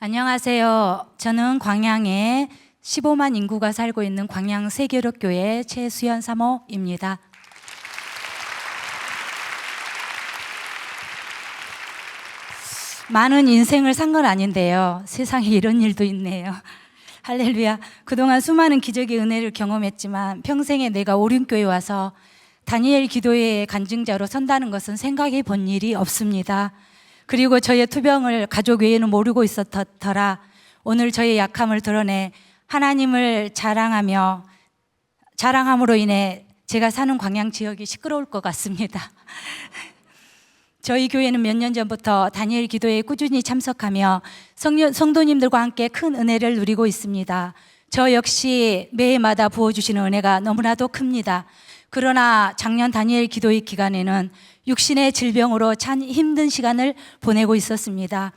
안녕하세요. 저는 광양에 15만 인구가 살고 있는 광양 세계력교회 최수연 사모입니다. 많은 인생을 산 건 아닌데요. 세상에 이런 일도 있네요. 할렐루야. 그동안 수많은 기적의 은혜를 경험했지만 평생에 내가 오륜교회 와서 다니엘 기도회의 간증자로 선다는 것은 생각해 본 일이 없습니다. 그리고 저의 투병을 가족 외에는 모르고 있었더라. 오늘 저의 약함을 드러내 하나님을 자랑함으로 인해 제가 사는 광양 지역이 시끄러울 것 같습니다. 저희 교회는 몇 년 전부터 다니엘 기도회에 꾸준히 참석하며 성도님들과 함께 큰 은혜를 누리고 있습니다. 저 역시 매해마다 부어주시는 은혜가 너무나도 큽니다. 그러나 작년 다니엘 기도회 기간에는 육신의 질병으로 참 힘든 시간을 보내고 있었습니다.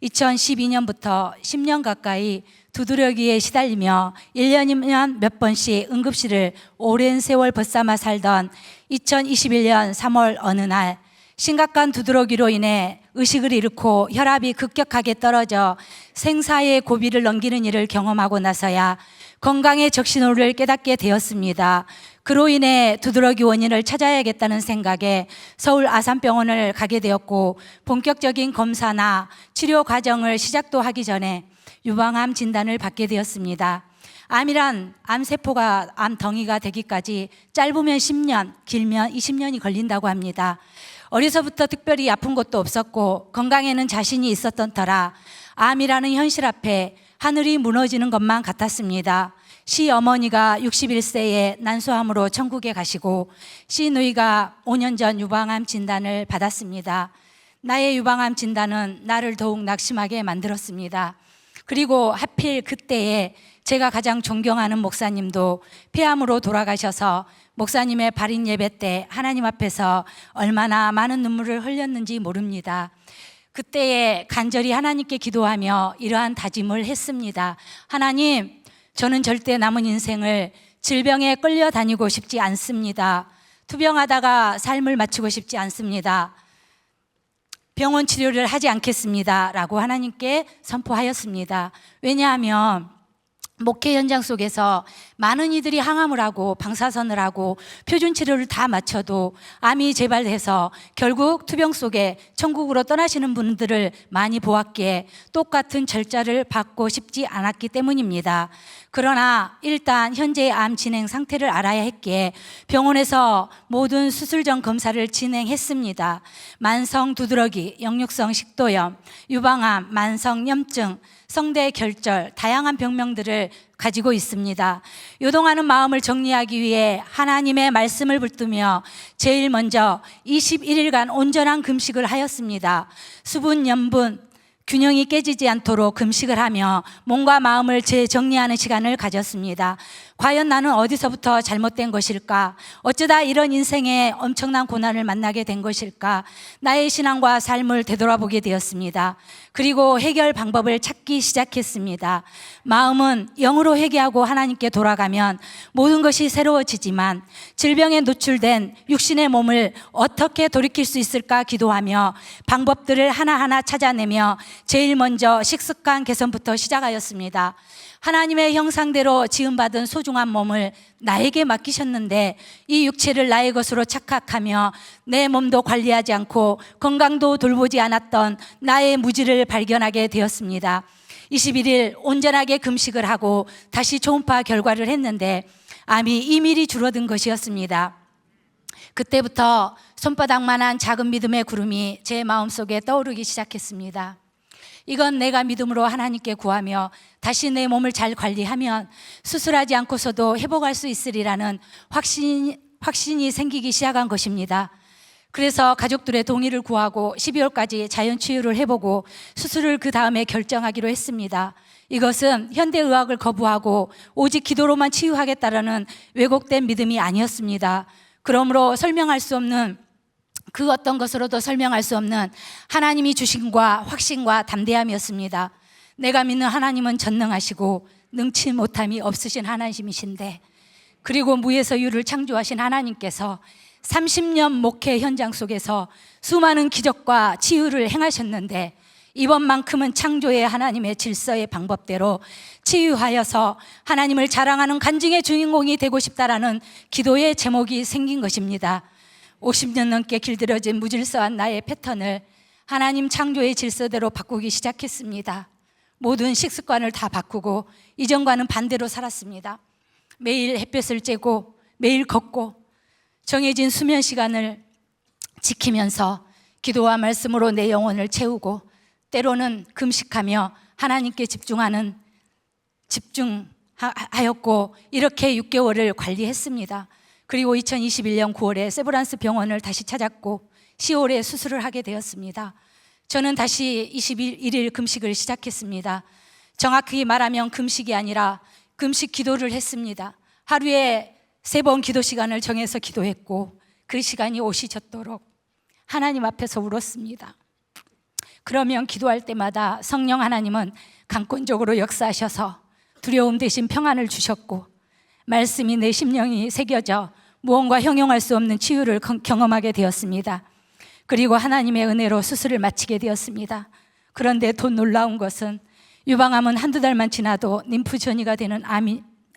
2012년부터 10년 가까이 두드러기에 시달리며 1년이면 몇 번씩 응급실을 오랜 세월 벗삼아 살던 2021년 3월 어느 날 심각한 두드러기로 인해 의식을 잃고 혈압이 급격하게 떨어져 생사의 고비를 넘기는 일을 경험하고 나서야 건강의 적신호를 깨닫게 되었습니다. 그로 인해 두드러기 원인을 찾아야겠다는 생각에 서울 아산병원을 가게 되었고 본격적인 검사나 치료 과정을 시작도 하기 전에 유방암 진단을 받게 되었습니다. 암이란 암세포가 암덩이가 되기까지 짧으면 10년, 길면 20년이 걸린다고 합니다. 어려서부터 특별히 아픈 것도 없었고 건강에는 자신이 있었던 터라 암이라는 현실 앞에 하늘이 무너지는 것만 같았습니다. 시어머니가 61세에 난소암으로 천국에 가시고 시누이가 5년 전 유방암 진단을 받았습니다. 나의 유방암 진단은 나를 더욱 낙심하게 만들었습니다. 그리고 하필 그때에 제가 가장 존경하는 목사님도 폐암으로 돌아가셔서 목사님의 발인 예배 때 하나님 앞에서 얼마나 많은 눈물을 흘렸는지 모릅니다. 그때에 간절히 하나님께 기도하며 이러한 다짐을 했습니다. 하나님, 저는 절대 남은 인생을 질병에 끌려다니고 싶지 않습니다. 투병하다가 삶을 마치고 싶지 않습니다. 병원 치료를 하지 않겠습니다. 라고 하나님께 선포하였습니다. 왜냐하면 목회 현장 속에서 많은 이들이 항암을 하고 방사선을 하고 표준 치료를 다 마쳐도 암이 재발해서 결국 투병 속에 천국으로 떠나시는 분들을 많이 보았기에 똑같은 절자를 받고 싶지 않았기 때문입니다. 그러나 일단 현재의 암 진행 상태를 알아야 했기에 병원에서 모든 수술 전 검사를 진행했습니다. 만성 두드러기, 역류성 식도염, 유방암, 만성염증, 성대 결절, 다양한 병명들을 가지고 있습니다. 요동하는 마음을 정리하기 위해 하나님의 말씀을 붙들며 제일 먼저 21일간 온전한 금식을 하였습니다. 수분, 염분, 균형이 깨지지 않도록 금식을 하며 몸과 마음을 재정리하는 시간을 가졌습니다. 과연 나는 어디서부터 잘못된 것일까? 어쩌다 이런 인생에 엄청난 고난을 만나게 된 것일까? 나의 신앙과 삶을 되돌아보게 되었습니다. 그리고 해결 방법을 찾기 시작했습니다. 마음은 영으로 회개하고 하나님께 돌아가면 모든 것이 새로워지지만 질병에 노출된 육신의 몸을 어떻게 돌이킬 수 있을까 기도하며 방법들을 하나하나 찾아내며 제일 먼저 식습관 개선부터 시작하였습니다. 하나님의 형상대로 지음받은 소중한 몸을 나에게 맡기셨는데 이 육체를 나의 것으로 착각하며 내 몸도 관리하지 않고 건강도 돌보지 않았던 나의 무지를 발견하게 되었습니다. 21일 온전하게 금식을 하고 다시 초음파 결과를 했는데 암이 2mm 줄어든 것이었습니다. 그때부터 손바닥만한 작은 믿음의 구름이 제 마음속에 떠오르기 시작했습니다. 이건 내가 믿음으로 하나님께 구하며 다시 내 몸을 잘 관리하면 수술하지 않고서도 회복할 수 있으리라는 확신이 생기기 시작한 것입니다. 그래서 가족들의 동의를 구하고 12월까지 자연치유를 해보고 수술을 그 다음에 결정하기로 했습니다. 이것은 현대의학을 거부하고 오직 기도로만 치유하겠다라는 왜곡된 믿음이 아니었습니다. 그러므로 설명할 수 없는 그 어떤 것으로도 설명할 수 없는 하나님이 주심과 확신과 담대함이었습니다. 내가 믿는 하나님은 전능하시고 능치 못함이 없으신 하나님이신데 그리고 무에서 유를 창조하신 하나님께서 30년 목회 현장 속에서 수많은 기적과 치유를 행하셨는데 이번만큼은 창조의 하나님의 질서의 방법대로 치유하여서 하나님을 자랑하는 간증의 주인공이 되고 싶다라는 기도의 제목이 생긴 것입니다. 50년 넘게 길들여진 무질서한 나의 패턴을 하나님 창조의 질서대로 바꾸기 시작했습니다. 모든 식습관을 다 바꾸고 이전과는 반대로 살았습니다. 매일 햇볕을 쬐고 매일 걷고 정해진 수면 시간을 지키면서 기도와 말씀으로 내 영혼을 채우고 때로는 금식하며 하나님께 집중하였고 이렇게 6개월을 관리했습니다. 그리고 2021년 9월에 세브란스 병원을 다시 찾았고 10월에 수술을 하게 되었습니다. 저는 다시 21일 금식을 시작했습니다. 정확히 말하면 금식이 아니라 금식 기도를 했습니다. 하루에 3번 기도 시간을 정해서 기도했고 그 시간이 옷이 젖도록 하나님 앞에서 울었습니다. 그러면 기도할 때마다 성령 하나님은 강권적으로 역사하셔서 두려움 대신 평안을 주셨고 말씀이 내 심령이 새겨져 무언가 형용할 수 없는 치유를 경험하게 되었습니다. 그리고 하나님의 은혜로 수술을 마치게 되었습니다. 그런데 더 놀라운 것은 유방암은 한두 달만 지나도 림프 전이가 되는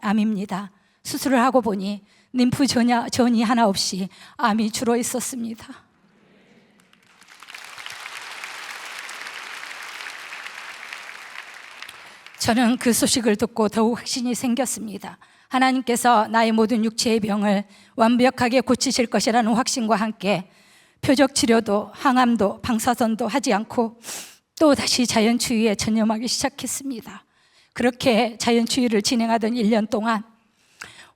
암입니다. 수술을 하고 보니 림프 전이 하나 없이 암이 줄어 있었습니다. 저는 그 소식을 듣고 더욱 확신이 생겼습니다. 하나님께서 나의 모든 육체의 병을 완벽하게 고치실 것이라는 확신과 함께 표적 치료도 항암도 방사선도 하지 않고 또 다시 자연치유에 전념하기 시작했습니다. 그렇게 자연치유를 진행하던 1년 동안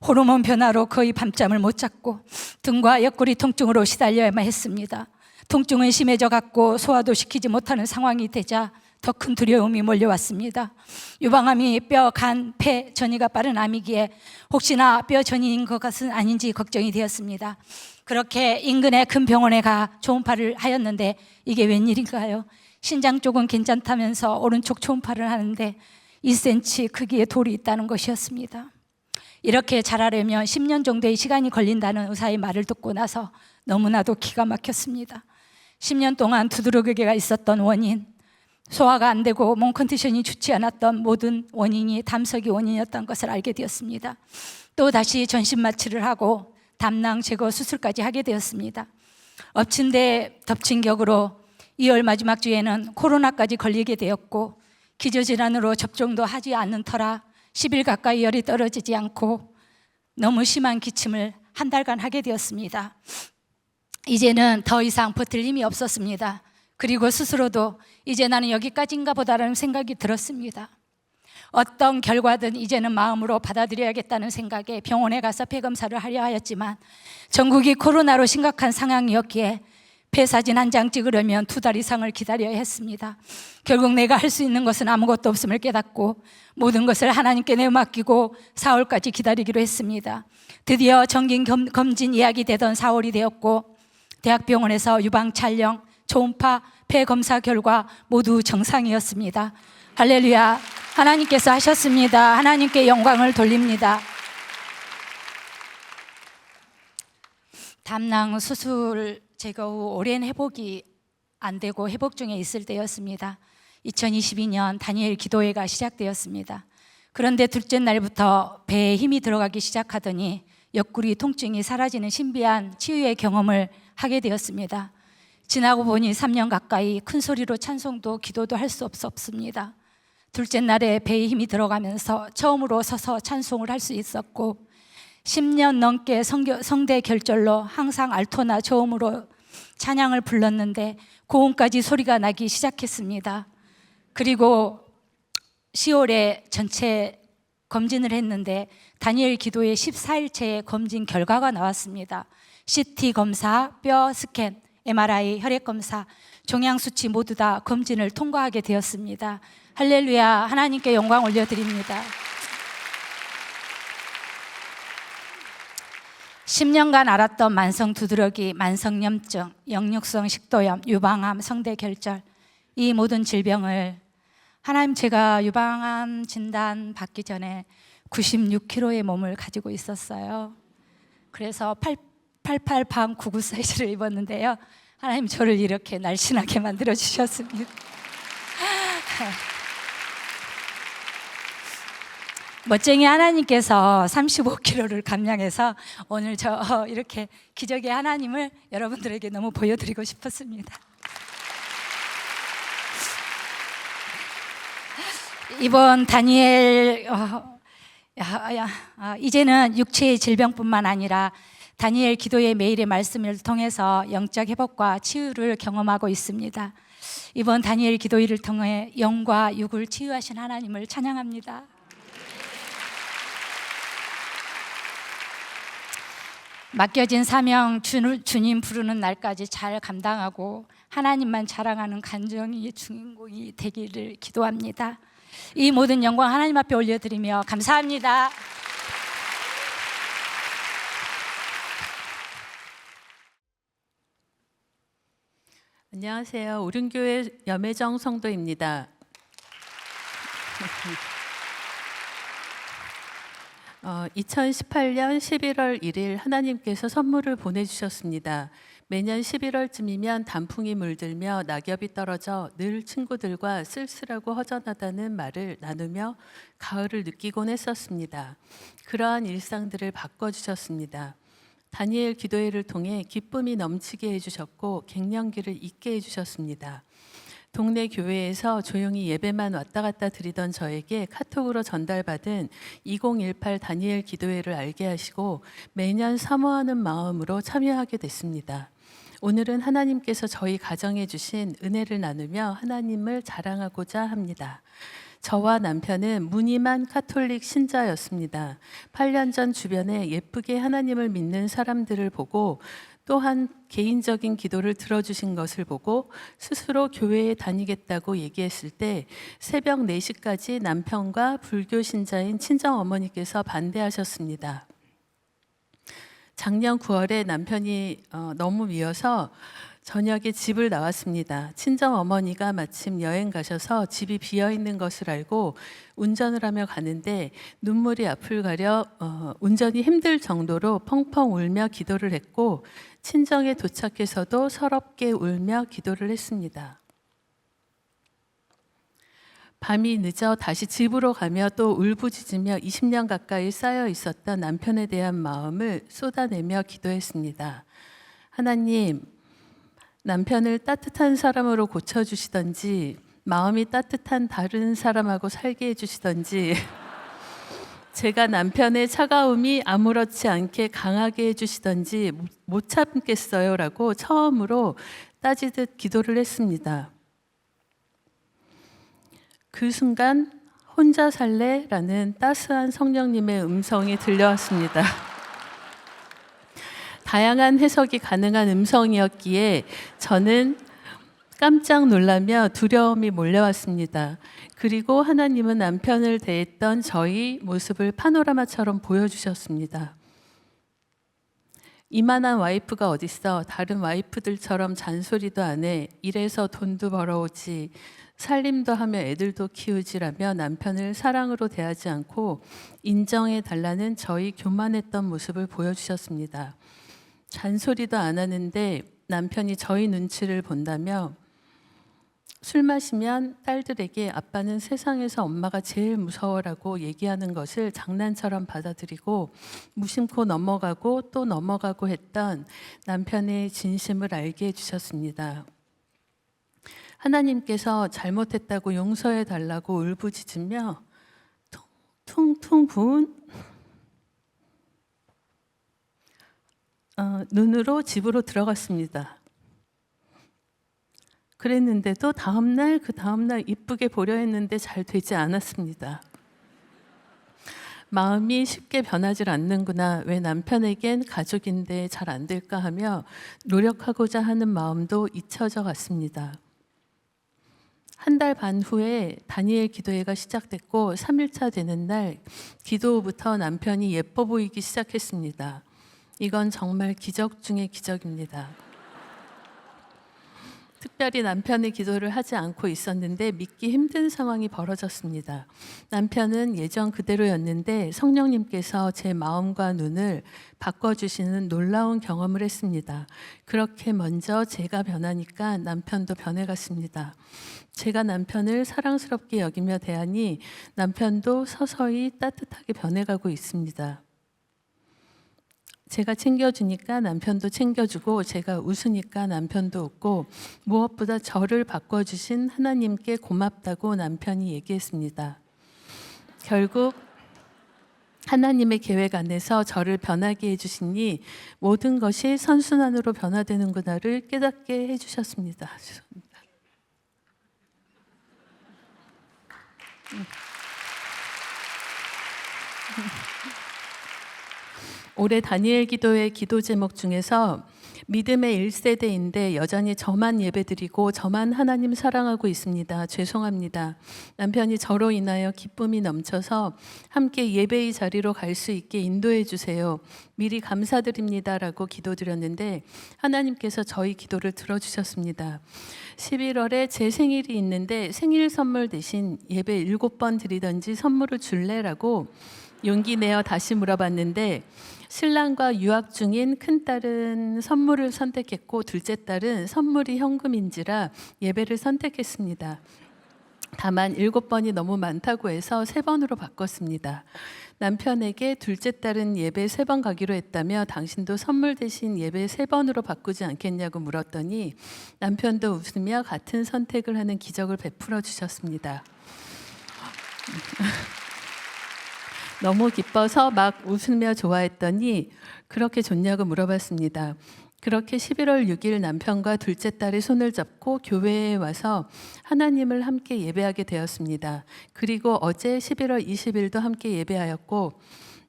호르몬 변화로 거의 밤잠을 못 잤고 등과 옆구리 통증으로 시달려야만 했습니다. 통증은 심해져 갔고 소화도 시키지 못하는 상황이 되자 더 큰 두려움이 몰려왔습니다. 유방암이 뼈, 간, 폐 전이가 빠른 암이기에 혹시나 뼈 전이인 것은 아닌지 걱정이 되었습니다. 그렇게 인근의 큰 병원에 가 초음파를 하였는데 이게 웬일인가요? 신장 쪽은 괜찮다면서 오른쪽 초음파를 하는데 2cm 크기의 돌이 있다는 것이었습니다. 이렇게 자라려면 10년 정도의 시간이 걸린다는 의사의 말을 듣고 나서 너무나도 기가 막혔습니다. 10년 동안 두드러기가 있었던 원인, 소화가 안 되고 몸 컨디션이 좋지 않았던 모든 원인이 담석이 원인이었던 것을 알게 되었습니다. 또 다시 전신 마취를 하고 담낭 제거 수술까지 하게 되었습니다. 엎친 데 덮친 격으로 2월 마지막 주에는 코로나까지 걸리게 되었고 기저질환으로 접종도 하지 않는 터라 10일 가까이 열이 떨어지지 않고 너무 심한 기침을 한 달간 하게 되었습니다. 이제는 더 이상 버틸 힘이 없었습니다. 그리고 스스로도 이제 나는 여기까지인가 보다라는 생각이 들었습니다. 어떤 결과든 이제는 마음으로 받아들여야겠다는 생각에 병원에 가서 폐검사를 하려 하였지만 전국이 코로나로 심각한 상황이었기에 폐사진 한 장 찍으려면 2달 이상을 기다려야 했습니다. 결국 내가 할 수 있는 것은 아무것도 없음을 깨닫고 모든 것을 하나님께 내맡기고 4월까지 기다리기로 했습니다. 드디어 정기 검진 예약이 되던 4월이 되었고 대학병원에서 유방 촬영, 초음파, 폐 검사 결과 모두 정상이었습니다. 할렐루야, 하나님께서 하셨습니다. 하나님께 영광을 돌립니다. 담낭 수술 제거 후 오랜 회복이 안 되고 회복 중에 있을 때였습니다. 2022년 다니엘 기도회가 시작되었습니다. 그런데 둘째 날부터 배에 힘이 들어가기 시작하더니 옆구리 통증이 사라지는 신비한 치유의 경험을 하게 되었습니다. 지나고 보니 3년 가까이 큰 소리로 찬송도 기도도 할 수 없습니다. 둘째 날에 배에 힘이 들어가면서 처음으로 서서 찬송을 할 수 있었고 10년 넘게 성대 결절로 항상 알토나 저음으로 찬양을 불렀는데 고음까지 소리가 나기 시작했습니다. 그리고 10월에 전체 검진을 했는데 다니엘 기도의 14일째 검진 결과가 나왔습니다. CT 검사, 뼈 스캔, MRI, 혈액 검사, 종양 수치 모두 다 검진을 통과하게 되었습니다. 할렐루야, 하나님께 영광 올려드립니다. 10년간 앓았던 만성 두드러기, 만성염증, 역류성 식도염, 유방암, 성대결절 이 모든 질병을 하나님, 제가 유방암 진단 받기 전에 96kg의 몸을 가지고 있었어요. 그래서 88 반 99 사이즈를 입었는데요. 하나님 저를 이렇게 날씬하게 만들어 주셨습니다. 멋쟁이 하나님께서 35kg를 감량해서 오늘 저 이렇게 기적의 하나님을 여러분들에게 너무 보여드리고 싶었습니다. 이번 다니엘 이제는 육체의 질병뿐만 아니라 다니엘 기도의 매일의 말씀을 통해서 영적 회복과 치유를 경험하고 있습니다. 이번 다니엘 기도일을 통해 영과 육을 치유하신 하나님을 찬양합니다. 맡겨진 사명 주님 부르는 날까지 잘 감당하고 하나님만 자랑하는 간정의 주인공이 되기를 기도합니다. 이 모든 영광 하나님 앞에 올려드리며 감사합니다. 안녕하세요. 우륜교회 염혜정 성도입니다. 2018년 11월 1일 하나님께서 선물을 보내주셨습니다. 매년 11월쯤이면 단풍이 물들며 낙엽이 떨어져 늘 친구들과 쓸쓸하고 허전하다는 말을 나누며 가을을 느끼곤 했었습니다. 그러한 일상들을 바꿔주셨습니다. 다니엘 기도회를 통해 기쁨이 넘치게 해주셨고 갱년기를 잊게 해주셨습니다. 동네 교회에서 조용히 예배만 왔다 갔다 드리던 저에게 카톡으로 전달받은 2018 다니엘 기도회를 알게 하시고 매년 사모하는 마음으로 참여하게 됐습니다. 오늘은 하나님께서 저희 가정에 주신 은혜를 나누며 하나님을 자랑하고자 합니다. 저와 남편은 무늬만 카톨릭 신자였습니다. 8년 전 주변에 예쁘게 하나님을 믿는 사람들을 보고 또한 개인적인 기도를 들어주신 것을 보고 스스로 교회에 다니겠다고 얘기했을 때 새벽 4시까지 남편과 불교 신자인 친정어머니께서 반대하셨습니다. 작년 9월에 남편이 너무 미워서 저녁에 집을 나왔습니다. 친정어머니가 마침 여행 가셔서 집이 비어있는 것을 알고 운전을 하며 가는데 눈물이 앞을 가려 운전이 힘들 정도로 펑펑 울며 기도를 했고 친정에 도착해서도 서럽게 울며 기도를 했습니다. 밤이 늦어 다시 집으로 가며 또 울부짖으며 20년 가까이 쌓여 있었던 남편에 대한 마음을 쏟아내며 기도했습니다. 하나님, 남편을 따뜻한 사람으로 고쳐주시던지 마음이 따뜻한 다른 사람하고 살게 해주시던지 제가 남편의 차가움이 아무렇지 않게 강하게 해주시던지 못 참겠어요 라고 처음으로 따지듯 기도를 했습니다. 그 순간 혼자 살래? 라는 따스한 성령님의 음성이 들려왔습니다. 다양한 해석이 가능한 음성이었기에 저는 깜짝 놀라며 두려움이 몰려왔습니다. 그리고 하나님은 남편을 대했던 저희 모습을 파노라마처럼 보여주셨습니다. 이만한 와이프가 어딨어? 다른 와이프들처럼 잔소리도 안 해. 일해서 돈도 벌어오지. 살림도 하며 애들도 키우지라며 남편을 사랑으로 대하지 않고 인정해 달라는 저희 교만했던 모습을 보여주셨습니다. 잔소리도 안 하는데 남편이 저희 눈치를 본다며 술 마시면 딸들에게 아빠는 세상에서 엄마가 제일 무서워라고 얘기하는 것을 장난처럼 받아들이고 무심코 넘어가고 또 넘어가고 했던 남편의 진심을 알게 해주셨습니다. 하나님께서 잘못했다고 용서해 달라고 울부짖으며 퉁퉁 부은 눈으로 집으로 들어갔습니다. 그랬는데도 그 다음날 이쁘게 보려 했는데 잘 되지 않았습니다. 마음이 쉽게 변하질 않는구나. 왜 남편에겐 가족인데 잘 안 될까 하며 노력하고자 하는 마음도 잊혀져 갔습니다. 한 달 반 후에 다니엘 기도회가 시작됐고 3일차 되는 날 기도 후부터 남편이 예뻐 보이기 시작했습니다. 이건 정말 기적 중의 기적입니다. 특별히 남편의 기도를 하지 않고 있었는데 믿기 힘든 상황이 벌어졌습니다. 남편은 예전 그대로였는데 성령님께서 제 마음과 눈을 바꿔주시는 놀라운 경험을 했습니다. 그렇게 먼저 제가 변하니까 남편도 변해갔습니다. 제가 남편을 사랑스럽게 여기며 대하니 남편도 서서히 따뜻하게 변해가고 있습니다. 제가 챙겨주니까 남편도 챙겨주고 제가 웃으니까 남편도 웃고 무엇보다 저를 바꿔주신 하나님께 고맙다고 남편이 얘기했습니다. 결국 하나님의 계획 안에서 저를 변하게 해주시니 모든 것이 선순환으로 변화되는구나를 깨닫게 해주셨습니다. 죄송합니다. 올해 다니엘 기도의 기도 제목 중에서 믿음의 1세대인데 여전히 저만 예배드리고 저만 하나님 사랑하고 있습니다. 죄송합니다. 남편이 저로 인하여 기쁨이 넘쳐서 함께 예배의 자리로 갈 수 있게 인도해 주세요. 미리 감사드립니다라고 기도드렸는데 하나님께서 저희 기도를 들어주셨습니다. 11월에 제 생일이 있는데 생일 선물 대신 예배 7번 드리던지 선물을 줄래라고 용기 내어 다시 물어봤는데 신랑과 유학 중인 큰딸은 선물을 선택했고 둘째 딸은 선물이 현금인지라 예배를 선택했습니다. 다만 7번이 너무 많다고 해서 3번으로 바꿨습니다. 남편에게 둘째 딸은 예배 3번 가기로 했다며 당신도 선물 대신 예배 3번으로 바꾸지 않겠냐고 물었더니 남편도 웃으며 같은 선택을 하는 기적을 베풀어 주셨습니다. 너무 기뻐서 막 웃으며 좋아했더니 그렇게 좋냐고 물어봤습니다. 그렇게 11월 6일 남편과 둘째 딸의 손을 잡고 교회에 와서 하나님을 함께 예배하게 되었습니다. 그리고 어제 11월 20일도 함께 예배하였고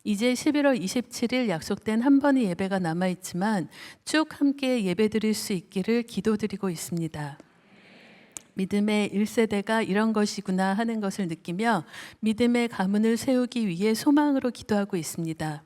이제 11월 27일 약속된 한 번의 예배가 남아있지만 쭉 함께 예배드릴 수 있기를 기도드리고 있습니다. 믿음의 1세대가 이런 것이구나 하는 것을 느끼며 믿음의 가문을 세우기 위해 소망으로 기도하고 있습니다.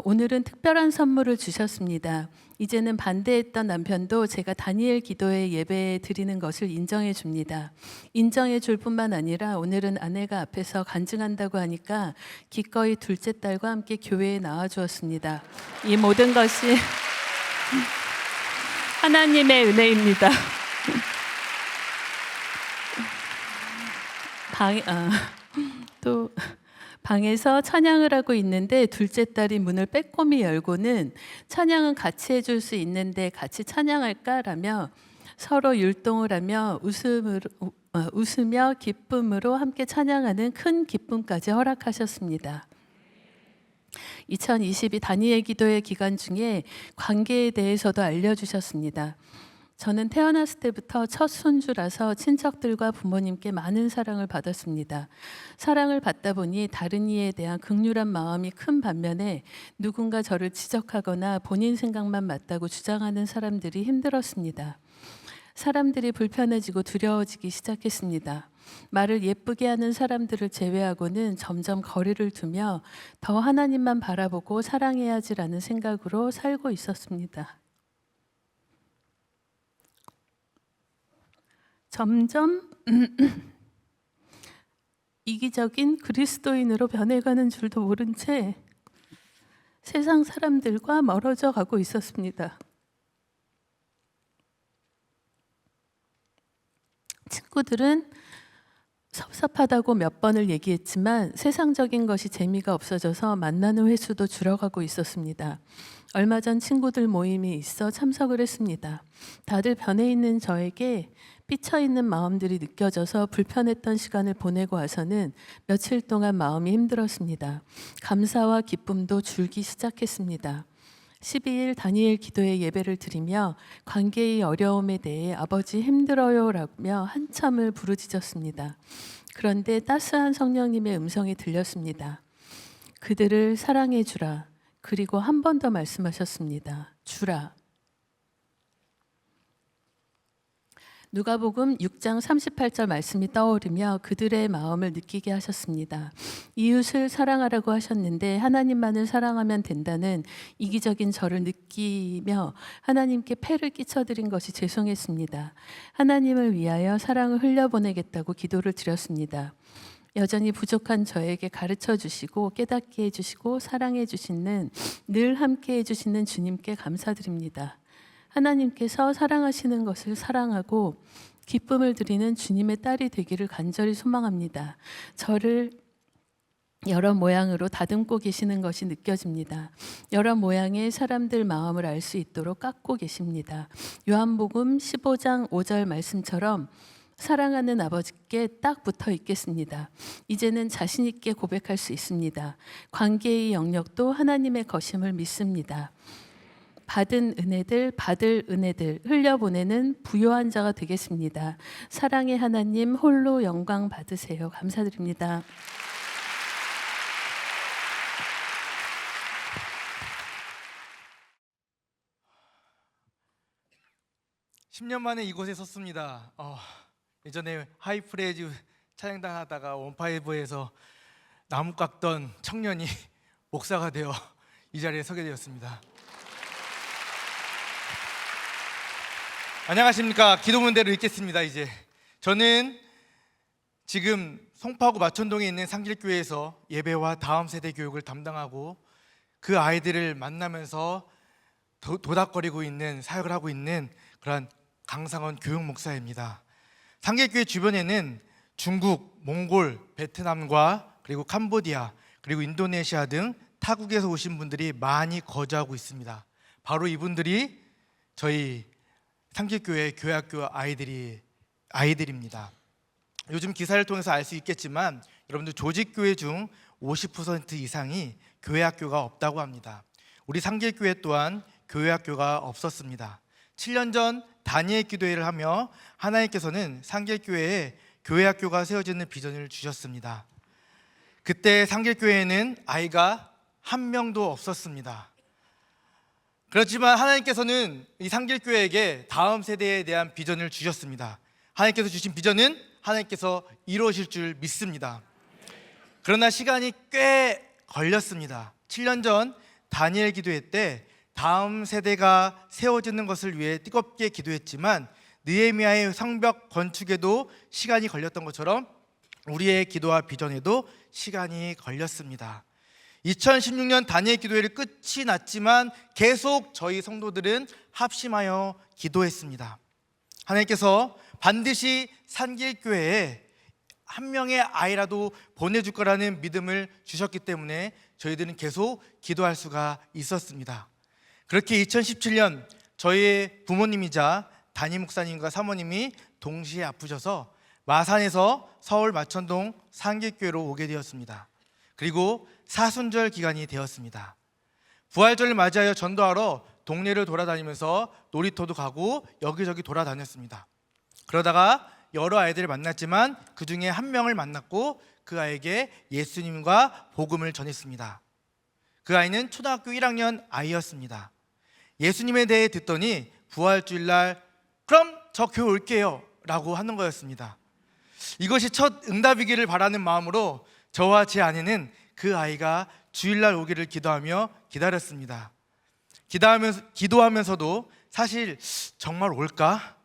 오늘은 특별한 선물을 주셨습니다. 이제는 반대했던 남편도 제가 다니엘 기도에 예배 드리는 것을 인정해 줍니다. 인정해 줄 뿐만 아니라 오늘은 아내가 앞에서 간증한다고 하니까 기꺼이 둘째 딸과 함께 교회에 나와 주었습니다. 이 모든 것이 하나님의 은혜입니다. 또 방에서 찬양을 하고 있는데 둘째 딸이 문을 빼꼼히 열고는 찬양은 같이 해줄 수 있는데 같이 찬양할까라며 서로 율동을 하며 웃으며 기쁨으로 함께 찬양하는 큰 기쁨까지 허락하셨습니다. 2022 다니엘 기도의 기간 중에 관계에 대해서도 알려주셨습니다. 저는 태어났을 때부터 첫 손주라서 친척들과 부모님께 많은 사랑을 받았습니다. 사랑을 받다 보니 다른 이에 대한 극률한 마음이 큰 반면에 누군가 저를 지적하거나 본인 생각만 맞다고 주장하는 사람들이 힘들었습니다. 사람들이 불편해지고 두려워지기 시작했습니다. 말을 예쁘게 하는 사람들을 제외하고는 점점 거리를 두며 더 하나님만 바라보고 사랑해야지라는 생각으로 살고 있었습니다. 점점 이기적인 그리스도인으로 변해가는 줄도 모른 채 세상 사람들과 멀어져 가고 있었습니다. 친구들은 섭섭하다고 몇 번을 얘기했지만 세상적인 것이 재미가 없어져서 만나는 횟수도 줄어가고 있었습니다. 얼마 전 친구들 모임이 있어 참석을 했습니다. 다들 변해 있는 저에게 삐쳐있는 마음들이 느껴져서 불편했던 시간을 보내고 와서는 며칠 동안 마음이 힘들었습니다. 감사와 기쁨도 줄기 시작했습니다. 12일 다니엘 기도의 예배를 드리며 관계의 어려움에 대해 아버지 힘들어요 라며 한참을 부르짖었습니다. 그런데 따스한 성령님의 음성이 들렸습니다. 그들을 사랑해 주라. 그리고 한 번 더 말씀하셨습니다. 주라. 누가복음 6장 38절 말씀이 떠오르며 그들의 마음을 느끼게 하셨습니다. 이웃을 사랑하라고 하셨는데 하나님만을 사랑하면 된다는 이기적인 저를 느끼며 하나님께 폐를 끼쳐드린 것이 죄송했습니다. 하나님을 위하여 사랑을 흘려보내겠다고 기도를 드렸습니다. 여전히 부족한 저에게 가르쳐 주시고 깨닫게 해주시고 사랑해 주시는, 늘 함께 해주시는 주님께 감사드립니다. 하나님께서 사랑하시는 것을 사랑하고 기쁨을 드리는 주님의 딸이 되기를 간절히 소망합니다. 저를 여러 모양으로 다듬고 계시는 것이 느껴집니다. 여러 모양의 사람들 마음을 알 수 있도록 깎고 계십니다. 요한복음 15장 5절 말씀처럼 사랑하는 아버지께 딱 붙어 있겠습니다. 이제는 자신 있게 고백할 수 있습니다. 관계의 영역도 하나님의 것임을 믿습니다. 받은 은혜들, 받을 은혜들 흘려보내는 부요한 자가 되겠습니다. 사랑의 하나님 홀로 영광 받으세요. 감사드립니다. 십 년 만에 이곳에 섰습니다. 예전에 하이프레즈 찬양단 하다가 원파이브에서 나무 깎던 청년이 목사가 되어 이 자리에 서게 되었습니다. 안녕하십니까. 기도문대로 읽겠습니다. 이제 저는 지금 송파구 마천동에 있는 상길교회에서 예배와 다음 세대 교육을 담당하고 그 아이들을 만나면서 도닥거리고 있는 사역을 하고 있는 그런 강상원 교육 목사입니다. 상길교회 주변에는 중국, 몽골, 베트남과 그리고 캄보디아 그리고 인도네시아 등 타국에서 오신 분들이 많이 거주하고 있습니다. 바로 이분들이 저희 상길교회 교회학교 아이들입니다. 요즘 기사를 통해서 알 수 있겠지만 여러분들 조직교회 중 50% 이상이 교회학교가 없다고 합니다. 우리 상길교회 또한 교회학교가 없었습니다. 7년 전 다니엘 기도회를 하며 하나님께서는 상길교회에 교회학교가 세워지는 비전을 주셨습니다. 그때 상길교회에는 아이가 한 명도 없었습니다. 그렇지만 하나님께서는 이 상길교회에게 다음 세대에 대한 비전을 주셨습니다. 하나님께서 주신 비전은 하나님께서 이루어질 줄 믿습니다. 그러나 시간이 꽤 걸렸습니다. 7년 전 다니엘 기도회 때 다음 세대가 세워지는 것을 위해 뜨겁게 기도했지만 느헤미야의 성벽 건축에도 시간이 걸렸던 것처럼 우리의 기도와 비전에도 시간이 걸렸습니다. 2016년 다니엘 기도회를 끝이 났지만 계속 저희 성도들은 합심하여 기도했습니다. 하나님께서 반드시 산길교회에 한 명의 아이라도 보내줄 거라는 믿음을 주셨기 때문에 저희들은 계속 기도할 수가 있었습니다. 그렇게 2017년 저희의 부모님이자 담임 목사님과 사모님이 동시에 아프셔서 마산에서 서울 마천동 산길교회로 오게 되었습니다. 그리고 사순절 기간이 되었습니다. 부활절을 맞이하여 전도하러 동네를 돌아다니면서 놀이터도 가고 여기저기 돌아다녔습니다. 그러다가 여러 아이들을 만났지만 그 중에 한 명을 만났고 그 아이에게 예수님과 복음을 전했습니다. 그 아이는 초등학교 1학년 아이였습니다. 예수님에 대해 듣더니 부활주일날 그럼 저 교회 올게요 라고 하는 거였습니다. 이것이 첫 응답이기를 바라는 마음으로 저와 제 아내는 그 아이가 주일날 오기를 기도하며 기다렸습니다. 기도하면서도 사실 정말 올까?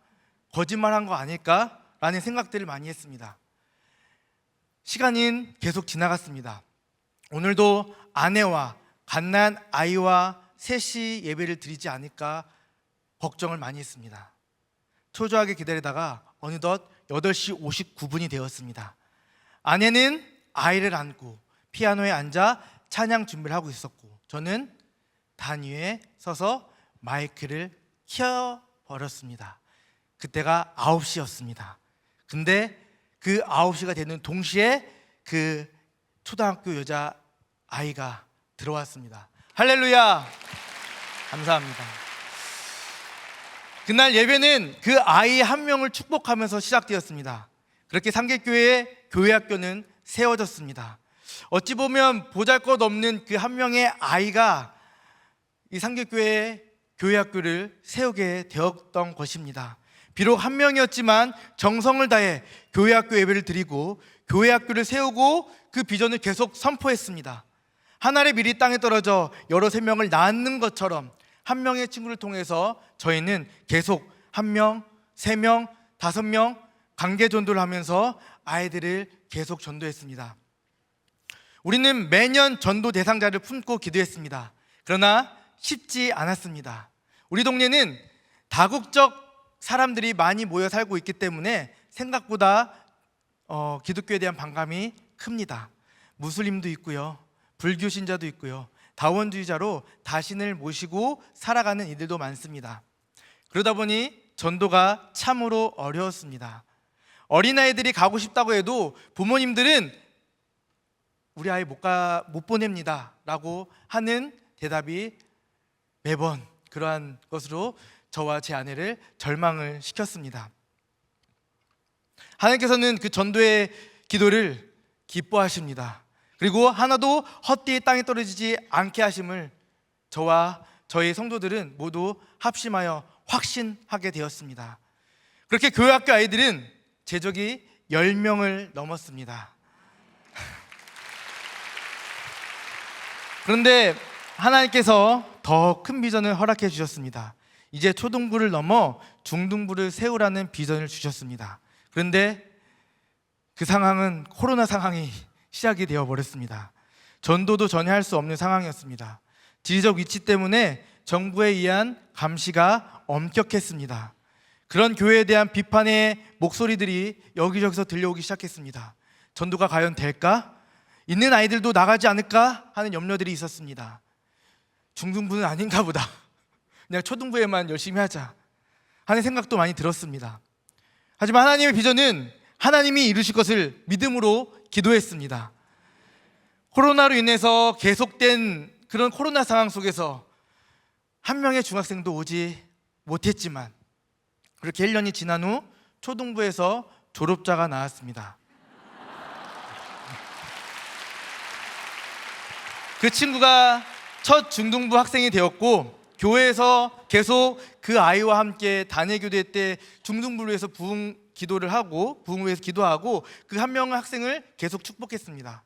거짓말한 거 아닐까? 라는 생각들을 많이 했습니다. 시간은 계속 지나갔습니다. 오늘도 아내와 갓난 아이와 셋이 예배를 드리지 않을까 걱정을 많이 했습니다. 초조하게 기다리다가 어느덧 8시 59분이 되었습니다. 아내는 아이를 안고 피아노에 앉아 찬양 준비를 하고 있었고 저는 단 위에 서서 마이크를 켜버렸습니다. 그때가 9시였습니다. 근데 그 9시가 되는 동시에 그 초등학교 여자 아이가 들어왔습니다. 할렐루야! 감사합니다. 그날 예배는 그 아이 한 명을 축복하면서 시작되었습니다. 그렇게 상길교회의 교회학교는 세워졌습니다. 어찌 보면 보잘것없는 그 한 명의 아이가 이 상길교회의 교회학교를 세우게 되었던 것입니다. 비록 한 명이었지만 정성을 다해 교회 학교 예배를 드리고 교회 학교를 세우고 그 비전을 계속 선포했습니다. 한 알의 밀이 땅에 떨어져 여러 세 명을 낳는 것처럼 한 명의 친구를 통해서 저희는 계속 한 명, 세 명, 5명 관계 전도를 하면서 아이들을 계속 전도했습니다. 우리는 매년 전도 대상자를 품고 기도했습니다. 그러나 쉽지 않았습니다. 우리 동네는 다국적 사람들이 많이 모여 살고 있기 때문에 생각보다 기독교에 대한 반감이 큽니다. 무슬림도 있고요, 불교 신자도 있고요, 다원주의자로 자신을 모시고 살아가는 이들도 많습니다. 그러다 보니 전도가 참으로 어려웠습니다. 어린아이들이 가고 싶다고 해도 부모님들은 우리 아이 못 보냅니다 라고 하는 대답이 매번 그러한 것으로 저와 제 아내를 절망을 시켰습니다. 하나님께서는 그 전도의 기도를 기뻐하십니다. 그리고 하나도 헛되이 땅에 떨어지지 않게 하심을 저와 저희 성도들은 모두 합심하여 확신하게 되었습니다. 그렇게 교회학교 아이들은 제적이 10명을 넘었습니다. 그런데 하나님께서 더 큰 비전을 허락해 주셨습니다. 이제 초등부를 넘어 중등부를 세우라는 비전을 주셨습니다. 그런데 그 상황은 코로나 상황이 시작이 되어버렸습니다. 전도도 전혀 할 수 없는 상황이었습니다. 지리적 위치 때문에 정부에 의한 감시가 엄격했습니다. 그런 교회에 대한 비판의 목소리들이 여기저기서 들려오기 시작했습니다. 전도가 과연 될까? 있는 아이들도 나가지 않을까 하는 염려들이 있었습니다. 중등부는 아닌가 보다, 그냥 초등부에만 열심히 하자 하는 생각도 많이 들었습니다. 하지만 하나님의 비전은 하나님이 이루실 것을 믿음으로 기도했습니다. 코로나로 인해서 계속된 그런 코로나 상황 속에서 한 명의 중학생도 오지 못했지만 그렇게 1년이 지난 후 초등부에서 졸업자가 나왔습니다. 그 친구가 첫 중등부 학생이 되었고 교회에서 계속 그 아이와 함께 단일교대 때 중등부를 위해서 부흥 기도를 하고 부흥을 위해서 기도하고 그 한 명의 학생을 계속 축복했습니다.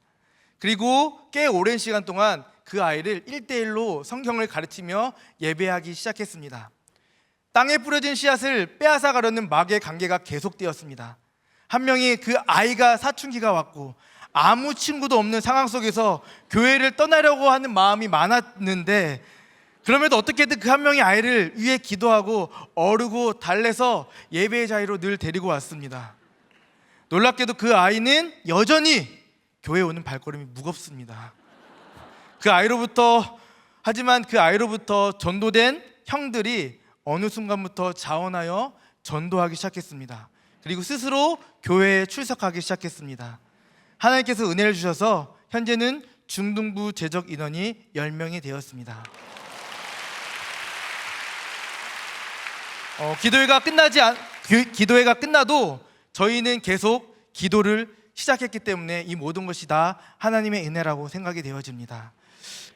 그리고 꽤 오랜 시간 동안 그 아이를 1대1로 성경을 가르치며 예배하기 시작했습니다. 땅에 뿌려진 씨앗을 빼앗아 가려는 마귀의 관계가 계속되었습니다. 한 명이 그 아이가 사춘기가 왔고 아무 친구도 없는 상황 속에서 교회를 떠나려고 하는 마음이 많았는데 그럼에도 어떻게든 그 한 명의 아이를 위해 기도하고 어르고 달래서 예배의 자리로 늘 데리고 왔습니다. 놀랍게도 그 아이는 여전히 교회에 오는 발걸음이 무겁습니다. 하지만 그 아이로부터 전도된 형들이 어느 순간부터 자원하여 전도하기 시작했습니다. 그리고 스스로 교회에 출석하기 시작했습니다. 하나님께서 은혜를 주셔서 현재는 중등부 재적 인원이 10명이 되었습니다. 기도회가 끝나도 저희는 계속 기도를 시작했기 때문에 이 모든 것이 다 하나님의 은혜라고 생각이 되어집니다.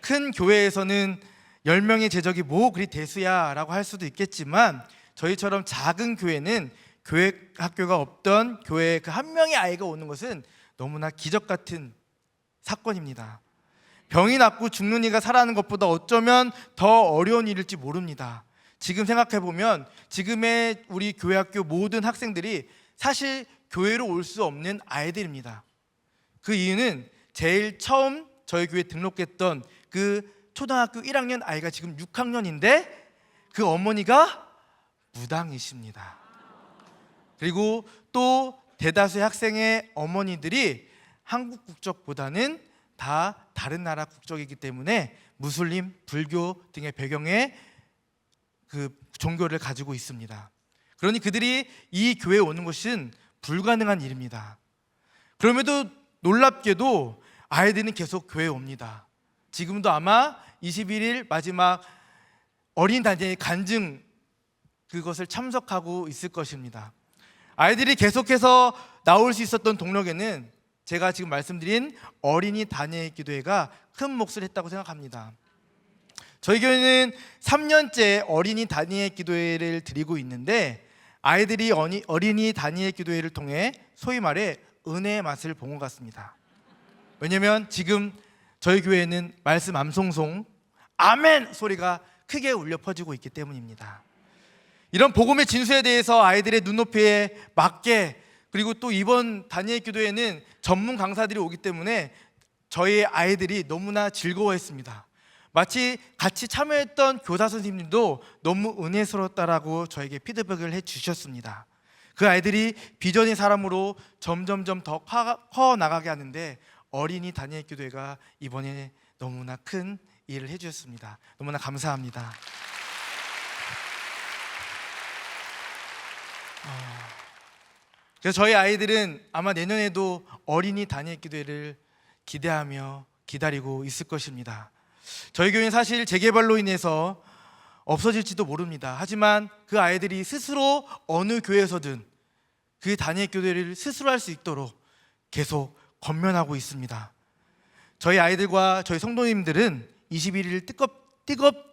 큰 교회에서는 10명의 재적이 뭐 그리 대수야 라고 할 수도 있겠지만 저희처럼 작은 교회는 교회 학교가 없던 교회에 그 한 명의 아이가 오는 것은 너무나 기적 같은 사건입니다. 병이 낫고 죽는 이가 살아나는 것보다 어쩌면 더 어려운 일일지 모릅니다. 지금 생각해보면 지금의 우리 교회 학교 모든 학생들이 사실 교회로 올 수 없는 아이들입니다. 그 이유는 제일 처음 저희 교회에 등록했던 그 초등학교 1학년 아이가 지금 6학년인데 그 어머니가 무당이십니다. 그리고 또 대다수의 학생의 어머니들이 한국 국적보다는 다 다른 나라 국적이기 때문에 무슬림, 불교 등의 배경의 그 종교를 가지고 있습니다. 그러니 그들이 이 교회에 오는 것은 불가능한 일입니다. 그럼에도 놀랍게도 아이들은 계속 교회에 옵니다. 지금도 아마 21일 마지막 어린 단체의 간증 그것을 참석하고 있을 것입니다. 아이들이 계속해서 나올 수 있었던 동력에는 제가 지금 말씀드린 어린이 단예의 기도회가 큰 몫을 했다고 생각합니다. 저희 교회는 3년째 어린이 단예의 기도회를 드리고 있는데 아이들이 어린이 다니엘 기도회를 통해 소위 말해 은혜의 맛을 본 것 같습니다. 왜냐하면 지금 저희 교회에는 말씀 암송송 아멘 소리가 크게 울려 퍼지고 있기 때문입니다. 이런 복음의 진수에 대해서 아이들의 눈높이에 맞게, 그리고 또 이번 다니엘 기도회는 전문 강사들이 오기 때문에 저희 아이들이 너무나 즐거워했습니다. 마치 같이 참여했던 교사 선생님도 너무 은혜스러웠다라고 저에게 피드백을 해주셨습니다. 그 아이들이 비전의 사람으로 점점점 더 커 나가게 하는데 어린이 다니엘 기도회가 이번에 너무나 큰 일을 해주셨습니다. 너무나 감사합니다. 그래서 저희 아이들은 아마 내년에도 어린이 다니엘 기도회를 기대하며 기다리고 있을 것입니다. 저희 교회는 사실 재개발로 인해서 없어질지도 모릅니다. 하지만 그 아이들이 스스로 어느 교회에서든 그 다니엘 기도회를 스스로 할 수 있도록 계속 권면하고 있습니다. 저희 아이들과 저희 성도님들은 21일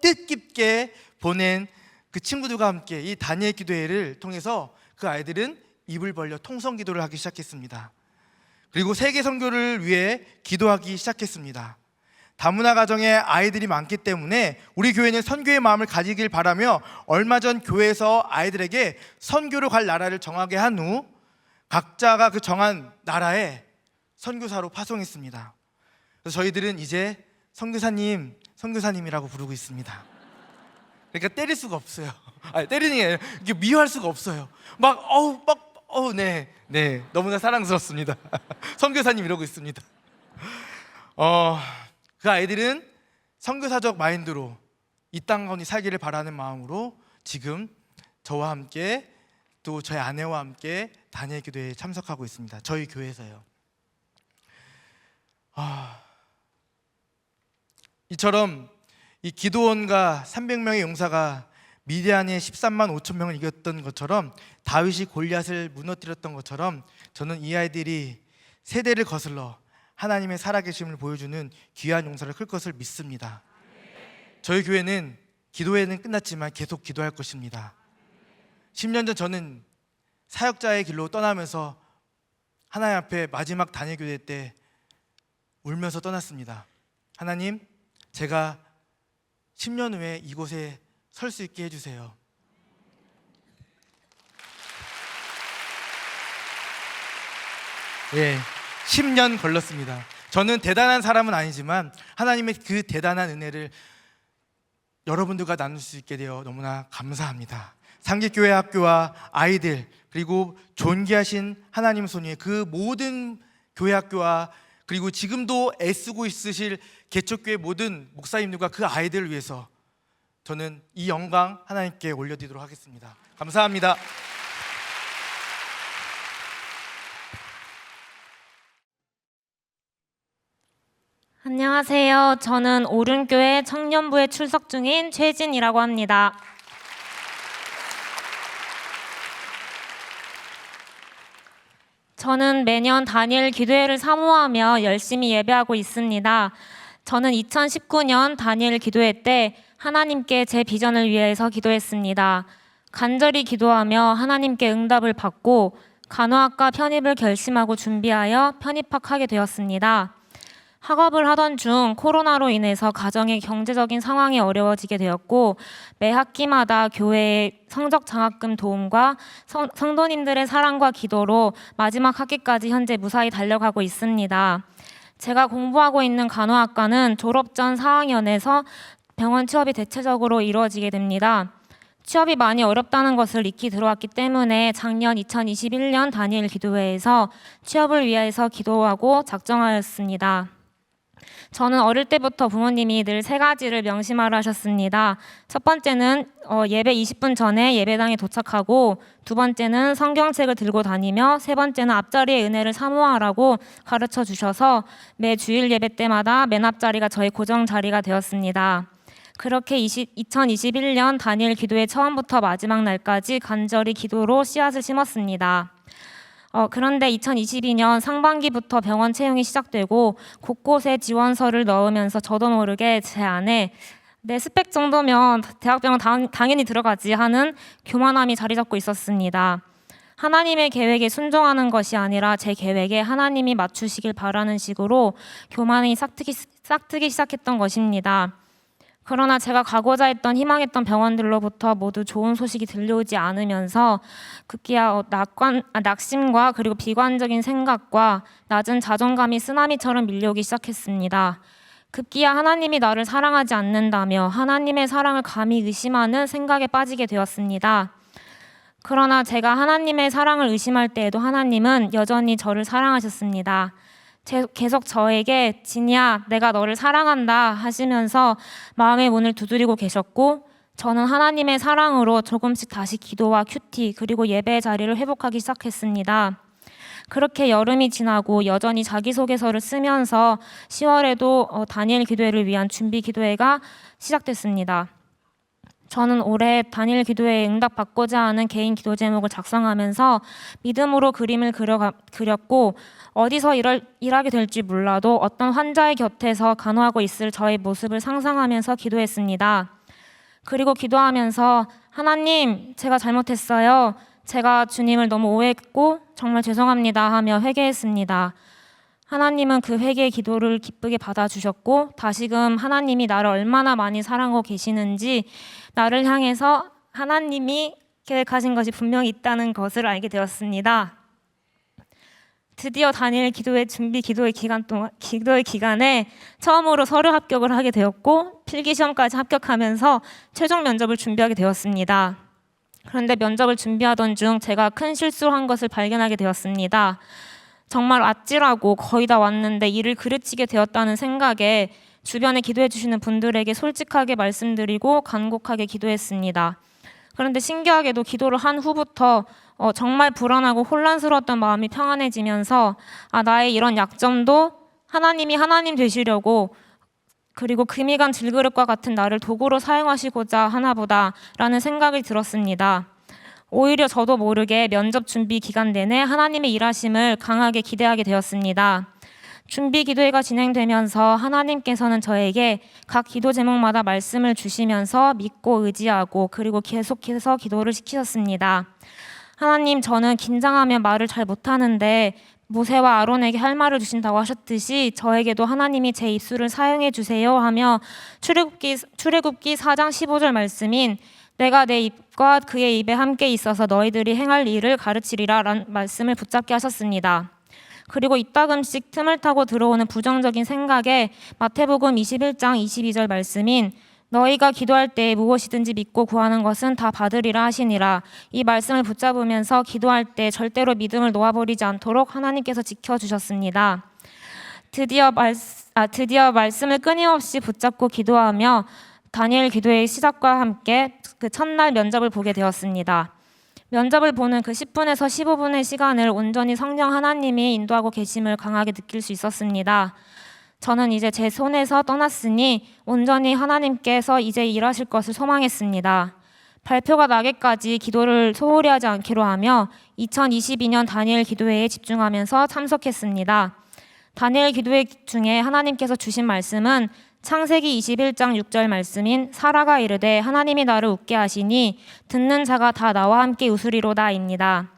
뜻깊게 보낸 그 친구들과 함께 이 다니엘 기도회를 통해서 그 아이들은 입을 벌려 통성 기도를 하기 시작했습니다. 그리고 세계 선교를 위해 기도하기 시작했습니다. 다문화 가정에 아이들이 많기 때문에 우리 교회는 선교의 마음을 가지길 바라며 얼마 전 교회에서 아이들에게 선교를 갈 나라를 정하게 한 후 각자가 그 정한 나라에 선교사로 파송했습니다. 그래서 저희들은 이제 선교사님이라고 부르고 있습니다. 그러니까 때릴 수가 없어요. 아니, 때리는 게 아니라 이게 미워할 수가 없어요. 네, 너무나 사랑스럽습니다. 선교사님 이러고 있습니다. 그 아이들은 선교사적 마인드로 이 땅 가운데 살기를 바라는 마음으로 지금 저와 함께 또 저희 아내와 함께 다니엘 기도회에 참석하고 있습니다. 저희 교회에서요. 이처럼 이 기도원과 300명의 용사가 미디안의 13만 5천 명을 이겼던 것처럼 다윗이 골리앗을 무너뜨렸던 것처럼 저는 이 아이들이 세대를 거슬러 하나님의 살아계심을 보여주는 귀한 용사를 클 것을 믿습니다. 저희 교회는 기도회는 끝났지만 계속 기도할 것입니다. 10년 전 저는 사역자의 길로 떠나면서 하나님 앞에 마지막 다니엘 교회 때 울면서 떠났습니다. 하나님, 제가 10년 후에 이곳에 설 수 있게 해주세요. 예, 10년 걸렸습니다. 저는 대단한 사람은 아니지만 하나님의 그 대단한 은혜를 여러분들과 나눌 수 있게 되어 너무나 감사합니다. 상기교회 학교와 아이들, 그리고 존귀하신 하나님 손위에 그 모든 교회 학교와 그리고 지금도 애쓰고 있으실 개척교회 모든 목사님들과 그 아이들을 위해서 저는 이 영광 하나님께 올려드리도록 하겠습니다. 감사합니다. 안녕하세요. 저는 오륜교회 청년부에 출석 중인 최진이라고 합니다. 저는 매년 다니엘 기도회를 사모하며 열심히 예배하고 있습니다. 저는 2019년 다니엘 기도회 때 하나님께 제 비전을 위해서 기도했습니다. 간절히 기도하며 하나님께 응답을 받고 간호학과 편입을 결심하고 준비하여 편입학하게 되었습니다. 학업을 하던 중 코로나로 인해서 가정의 경제적인 상황이 어려워지게 되었고 매 학기마다 교회의 성적 장학금 도움과 성도님들의 사랑과 기도로 마지막 학기까지 현재 무사히 달려가고 있습니다. 제가 공부하고 있는 간호학과는 졸업 전 4학년에서 병원 취업이 대체적으로 이루어지게 됩니다. 취업이 많이 어렵다는 것을 익히 들어왔기 때문에 작년 2021년 다니엘 기도회에서 취업을 위해서 기도하고 작정하였습니다. 저는 어릴 때부터 부모님이 늘 3가지를 명심하라 하셨습니다. 첫 번째는 예배 20분 전에 예배당에 도착하고, 두 번째는 성경책을 들고 다니며, 세 번째는 앞자리의 은혜를 사모하라고 가르쳐 주셔서 매 주일 예배 때마다 맨 앞자리가 저의 고정 자리가 되었습니다. 그렇게 2021년 다니엘 기도회 처음부터 마지막 날까지 간절히 기도로 씨앗을 심었습니다. 그런데 2022년 상반기부터 병원 채용이 시작되고 곳곳에 지원서를 넣으면서 저도 모르게 제 안에 내 스펙 정도면 대학병원 당연히 들어가지 하는 교만함이 자리 잡고 있었습니다. 하나님의 계획에 순종하는 것이 아니라 제 계획에 하나님이 맞추시길 바라는 식으로 교만이 싹트기 시작했던 것입니다. 그러나 제가 가고자 했던 희망했던 병원들로부터 모두 좋은 소식이 들려오지 않으면서 급기야 낙심과 그리고 비관적인 생각과 낮은 자존감이 쓰나미처럼 밀려오기 시작했습니다. 급기야 하나님이 나를 사랑하지 않는다며 하나님의 사랑을 감히 의심하는 생각에 빠지게 되었습니다. 그러나 제가 하나님의 사랑을 의심할 때에도 하나님은 여전히 저를 사랑하셨습니다. 계속 저에게 진이야 내가 너를 사랑한다 하시면서 마음의 문을 두드리고 계셨고, 저는 하나님의 사랑으로 조금씩 다시 기도와 큐티 그리고 예배의 자리를 회복하기 시작했습니다. 그렇게 여름이 지나고 여전히 자기소개서를 쓰면서 10월에도 다니엘 기도회를 위한 준비 기도회가 시작됐습니다. 저는 올해 다니엘 기도회에 응답받고자 하는 개인 기도 제목을 작성하면서 믿음으로 그림을 그렸고, 어디서 일하게 될지 몰라도 어떤 환자의 곁에서 간호하고 있을 저의 모습을 상상하면서 기도했습니다. 그리고 기도하면서 하나님, 제가 잘못했어요. 제가 주님을 너무 오해했고 정말 죄송합니다 하며 회개했습니다. 하나님은 그 회개의 기도를 기쁘게 받아주셨고, 다시금 하나님이 나를 얼마나 많이 사랑하고 계시는지, 나를 향해서 하나님이 계획하신 것이 분명히 있다는 것을 알게 되었습니다. 드디어 다니엘 기도회 준비 기도회 기간에 처음으로 서류 합격을 하게 되었고, 필기 시험까지 합격하면서 최종 면접을 준비하게 되었습니다. 그런데 면접을 준비하던 중 제가 큰 실수를 한 것을 발견하게 되었습니다. 정말 아찔하고 거의 다 왔는데 일을 그르치게 되었다는 생각에 주변에 기도해 주시는 분들에게 솔직하게 말씀드리고 간곡하게 기도했습니다. 그런데 신기하게도 기도를 한 후부터 정말 불안하고 혼란스러웠던 마음이 평안해지면서 나의 이런 약점도 하나님이 하나님 되시려고, 그리고 금이 간 질그릇과 같은 나를 도구로 사용하시고자 하나보다 라는 생각이 들었습니다. 오히려 저도 모르게 면접 준비 기간 내내 하나님의 일하심을 강하게 기대하게 되었습니다. 준비 기도회가 진행되면서 하나님께서는 저에게 각 기도 제목마다 말씀을 주시면서 믿고 의지하고 그리고 계속해서 기도를 시키셨습니다. 하나님, 저는 긴장하며 말을 잘 못하는데 모세와 아론에게 할 말을 주신다고 하셨듯이 저에게도 하나님이 제 입술을 사용해 주세요 하며 출애굽기 4장 15절 말씀인 내가 내 입과 그의 입에 함께 있어서 너희들이 행할 일을 가르치리라 라는 말씀을 붙잡게 하셨습니다. 그리고 이따금씩 틈을 타고 들어오는 부정적인 생각에 마태복음 21장 22절 말씀인 너희가 기도할 때 무엇이든지 믿고 구하는 것은 다 받으리라 하시니라, 이 말씀을 붙잡으면서 기도할 때 절대로 믿음을 놓아버리지 않도록 하나님께서 지켜주셨습니다. 드디어 말씀을 끊임없이 붙잡고 기도하며 다니엘 기도회의 시작과 함께 그 첫날 면접을 보게 되었습니다. 면접을 보는 그 10분에서 15분의 시간을 온전히 성령 하나님이 인도하고 계심을 강하게 느낄 수 있었습니다. 저는 이제 제 손에서 떠났으니 온전히 하나님께서 이제 일하실 것을 소망했습니다. 발표가 나기까지 기도를 소홀히 하지 않기로 하며 2022년 다니엘 기도회에 집중하면서 참석했습니다. 다니엘 기도회 중에 하나님께서 주신 말씀은 창세기 21장 6절 말씀인 사라가 이르되 하나님이 나를 웃게 하시니 듣는 자가 다 나와 함께 웃으리로다입니다.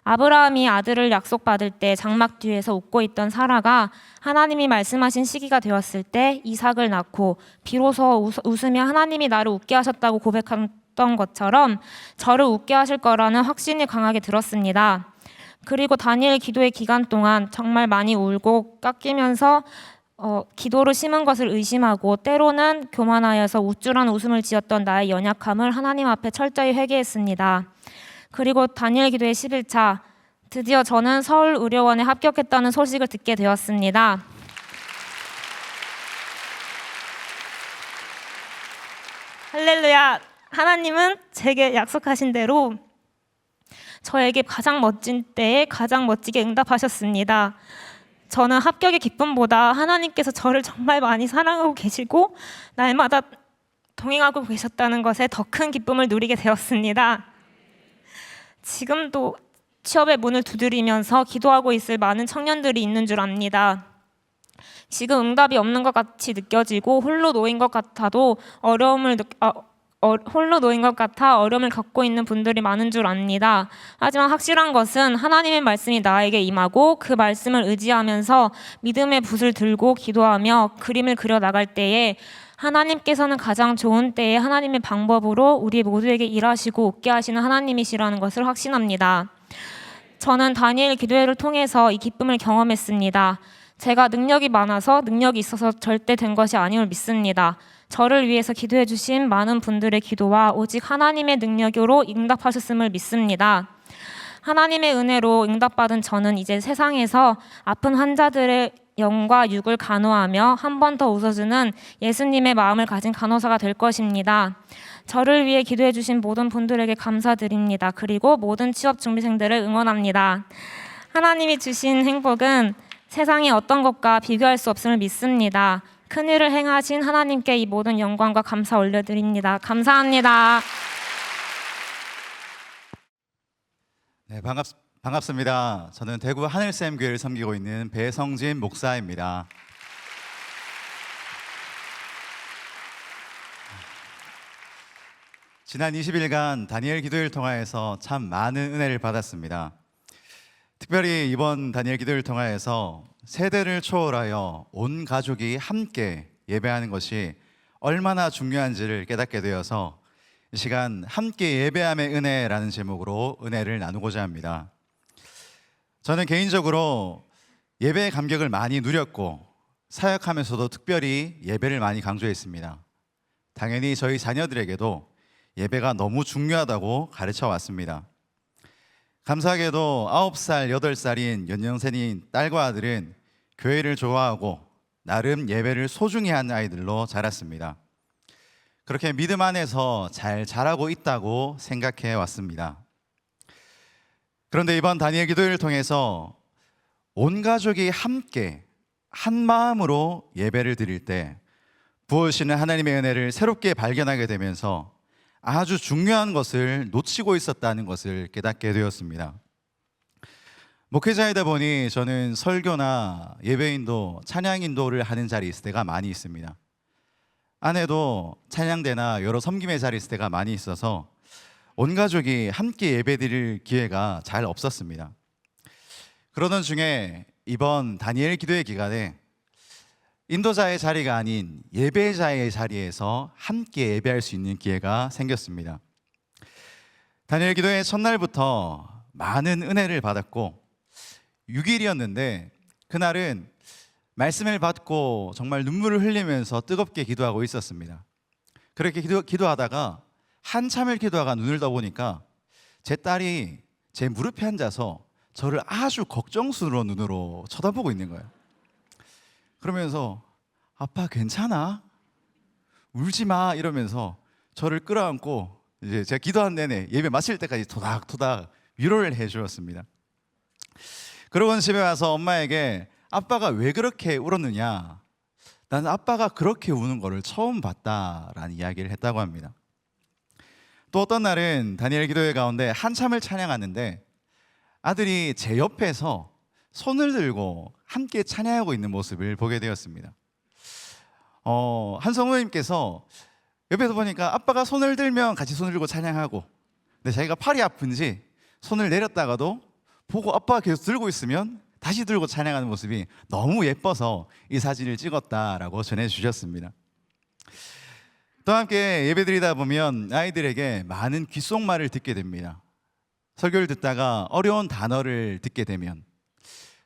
아브라함이 아들을 약속받을 때 장막 뒤에서 웃고 있던 사라가 하나님이 말씀하신 시기가 되었을 때 이삭을 낳고 비로소 웃으며 하나님이 나를 웃게 하셨다고 고백했던 것처럼 저를 웃게 하실 거라는 확신이 강하게 들었습니다. 그리고 다니엘 기도의 기간 동안 정말 많이 울고 깎이면서 기도로 심은 것을 의심하고 때로는 교만하여서 우쭐한 웃음을 지었던 나의 연약함을 하나님 앞에 철저히 회개했습니다. 그리고 다니엘 기도의 11차, 드디어 저는 서울의료원에 합격했다는 소식을 듣게 되었습니다. 할렐루야! 하나님은 제게 약속하신 대로 저에게 가장 멋진 때에 가장 멋지게 응답하셨습니다. 저는 합격의 기쁨보다 하나님께서 저를 정말 많이 사랑하고 계시고 날마다 동행하고 계셨다는 것에 더 큰 기쁨을 누리게 되었습니다. 지금도 취업의 문을 두드리면서 기도하고 있을 많은 청년들이 있는 줄 압니다. 지금 응답이 없는 것 같이 느껴지고 홀로 놓인 것 같아도 홀로 놓인 것 같아 어려움을 겪고 있는 분들이 많은 줄 압니다. 하지만 확실한 것은 하나님의 말씀이 나에게 임하고 그 말씀을 의지하면서 믿음의 붓을 들고 기도하며 그림을 그려 나갈 때에 하나님께서는 가장 좋은 때에 하나님의 방법으로 우리 모두에게 일하시고 웃게 하시는 하나님이시라는 것을 확신합니다. 저는 다니엘 기도회를 통해서 이 기쁨을 경험했습니다. 제가 능력이 많아서 능력이 있어서 절대 된 것이 아님을 믿습니다. 저를 위해서 기도해 주신 많은 분들의 기도와 오직 하나님의 능력으로 응답하셨음을 믿습니다. 하나님의 은혜로 응답받은 저는 이제 세상에서 아픈 환자들의 영과 육을 간호하며 한 번 더 웃어주는 예수님의 마음을 가진 간호사가 될 것입니다. 저를 위해 기도해 주신 모든 분들에게 감사드립니다. 그리고 모든 취업 준비생들을 응원합니다. 하나님이 주신 행복은 세상의 어떤 것과 비교할 수 없음을 믿습니다. 큰 일을 행하신 하나님께 이 모든 영광과 감사 올려드립니다. 감사합니다. 네, 반갑습니다. 저는 대구 하늘샘 교회를 섬기고 있는 배성진 목사입니다. 지난 20일간 다니엘 기도회를 통하여서 참 많은 은혜를 받았습니다. 특별히 이번 다니엘 기도회를 통하여서 세대를 초월하여 온 가족이 함께 예배하는 것이 얼마나 중요한지를 깨닫게 되어서 이 시간 함께 예배함의 은혜라는 제목으로 은혜를 나누고자 합니다. 저는 개인적으로 예배의 감격을 많이 누렸고 사역하면서도 특별히 예배를 많이 강조했습니다. 당연히 저희 자녀들에게도 예배가 너무 중요하다고 가르쳐 왔습니다. 감사하게도 9살, 8살인 연년생인 딸과 아들은 교회를 좋아하고 나름 예배를 소중히 하는 아이들로 자랐습니다. 그렇게 믿음 안에서 잘 자라고 있다고 생각해 왔습니다. 그런데 이번 다니엘 기도회를 통해서 온 가족이 함께 한 마음으로 예배를 드릴 때 부어주시는 하나님의 은혜를 새롭게 발견하게 되면서 아주 중요한 것을 놓치고 있었다는 것을 깨닫게 되었습니다. 목회자이다 보니 저는 설교나 예배인도, 찬양인도를 하는 자리에 있을 때가 많이 있습니다. 아내도 찬양대나 여러 섬김의 자리에 있을 때가 많이 있어서 온 가족이 함께 예배드릴 기회가 잘 없었습니다. 그러던 중에 이번 다니엘 기도회 기간에 인도자의 자리가 아닌 예배자의 자리에서 함께 예배할 수 있는 기회가 생겼습니다. 다니엘 기도회 첫날부터 많은 은혜를 받았고 6일이었는데 그날은 말씀을 받고 정말 눈물을 흘리면서 뜨겁게 기도하고 있었습니다. 그렇게 기도하다가 한참을 기도하다가 눈을 떠보니까 제 딸이 제 무릎에 앉아서 저를 아주 걱정스러운 눈으로 쳐다보고 있는 거예요. 그러면서 아빠 괜찮아? 울지 마 이러면서 저를 끌어안고 이제 제가 기도한 내내 예배 마칠 때까지 토닥토닥 위로를 해주었습니다. 그러고 집에 와서 엄마에게 아빠가 왜 그렇게 울었느냐, 나는 아빠가 그렇게 우는 거를 처음 봤다라는 이야기를 했다고 합니다. 또 어떤 날은 다니엘 기도회 가운데 한참을 찬양하는데 아들이 제 옆에서 손을 들고 함께 찬양하고 있는 모습을 보게 되었습니다. 한 성도님께서 옆에서 보니까 아빠가 손을 들면 같이 손을 들고 찬양하고, 근데 자기가 팔이 아픈지 손을 내렸다가도 보고 아빠가 계속 들고 있으면 다시 들고 찬양하는 모습이 너무 예뻐서 이 사진을 찍었다라고 전해주셨습니다. 또 함께 예배드리다 보면 아이들에게 많은 귓속말을 듣게 됩니다. 설교를 듣다가 어려운 단어를 듣게 되면,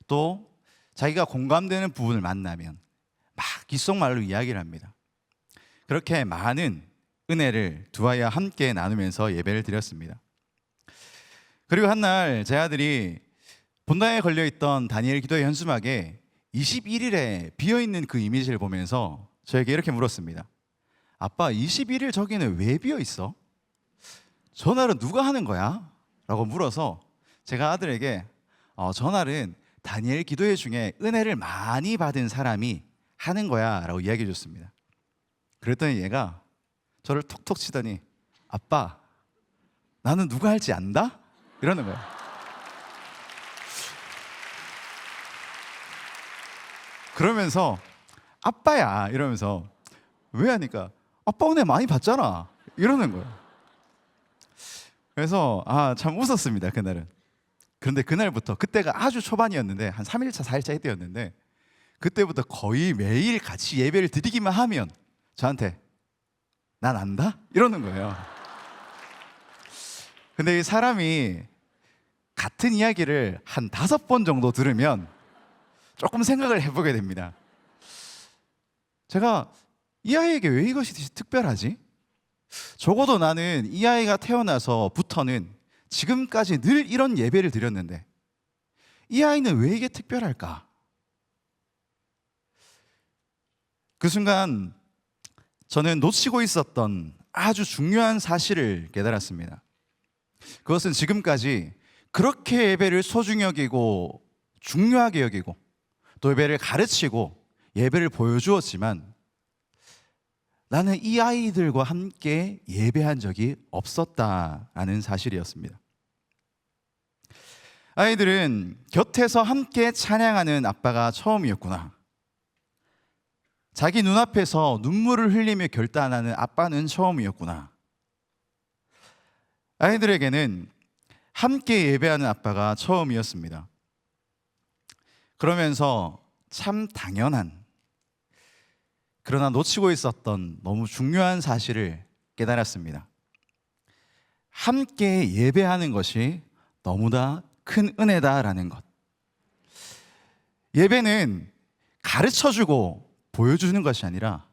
또 자기가 공감되는 부분을 만나면 막 귓속말로 이야기를 합니다. 그렇게 많은 은혜를 두 아이와 함께 나누면서 예배를 드렸습니다. 그리고 한날 제 아들이 본당에 걸려있던 다니엘 기도회 현수막에 21일에 비어있는 그 이미지를 보면서 저에게 이렇게 물었습니다. 아빠, 21일 저기는 왜 비어있어? 전날은 누가 하는 거야? 라고 물어서 제가 아들에게 전날은 다니엘 기도회 중에 은혜를 많이 받은 사람이 하는 거야 라고 이야기해 줬습니다. 그랬더니 얘가 저를 톡톡 치더니 아빠, 나는 누가 할지 안다? 이러는 거예요. 그러면서 아빠야 이러면서 왜 하니까 아빠 은혜 많이 받잖아 이러는 거예요. 그래서 참 웃었습니다 그날은. 그런데 그날부터, 그때가 아주 초반이었는데 한 3일차 4일차 이때였는데, 그때부터 거의 매일 같이 예배를 드리기만 하면 저한테 난 안다? 이러는 거예요. 근데 이 사람이 같은 이야기를 한 5번 정도 들으면 조금 생각을 해보게 됩니다. 제가 이 아이에게 왜 이것이 특별하지? 적어도 나는 이 아이가 태어나서부터는 지금까지 늘 이런 예배를 드렸는데 이 아이는 왜 이게 특별할까? 그 순간 저는 놓치고 있었던 아주 중요한 사실을 깨달았습니다. 그것은 지금까지 그렇게 예배를 소중히 여기고 중요하게 여기고 또 예배를 가르치고 예배를 보여주었지만 나는 이 아이들과 함께 예배한 적이 없었다라는 사실이었습니다. 아이들은 곁에서 함께 찬양하는 아빠가 처음이었구나. 자기 눈앞에서 눈물을 흘리며 결단하는 아빠는 처음이었구나. 아이들에게는 함께 예배하는 아빠가 처음이었습니다. 그러면서 참 당연한, 그러나 놓치고 있었던 너무 중요한 사실을 깨달았습니다. 함께 예배하는 것이 너무나 큰 은혜다라는 것. 예배는 가르쳐주고 보여주는 것이 아니라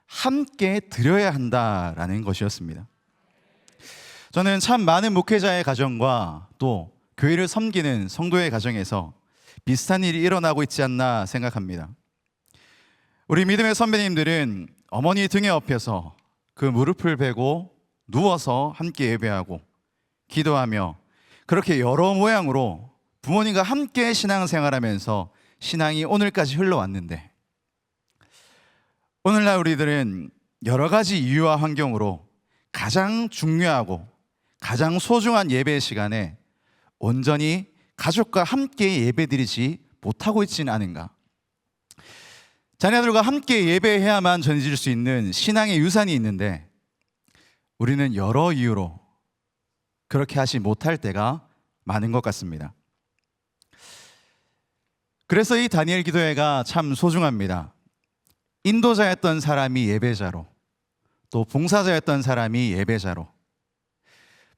함께 드려야 한다라는 것이었습니다. 저는 참 많은 목회자의 가정과 또 교회를 섬기는 성도의 가정에서 비슷한 일이 일어나고 있지 않나 생각합니다. 우리 믿음의 선배님들은 어머니 등에 업혀서 그 무릎을 베고 누워서 함께 예배하고 기도하며 그렇게 여러 모양으로 부모님과 함께 신앙생활하면서 신앙이 오늘까지 흘러왔는데, 오늘날 우리들은 여러 가지 이유와 환경으로 가장 중요하고 가장 소중한 예배 시간에 온전히 가족과 함께 예배드리지 못하고 있지는 않은가? 자녀들과 함께 예배해야만 전해질 수 있는 신앙의 유산이 있는데 우리는 여러 이유로 그렇게 하지 못할 때가 많은 것 같습니다. 그래서 이 다니엘 기도회가 참 소중합니다. 인도자였던 사람이 예배자로, 또 봉사자였던 사람이 예배자로,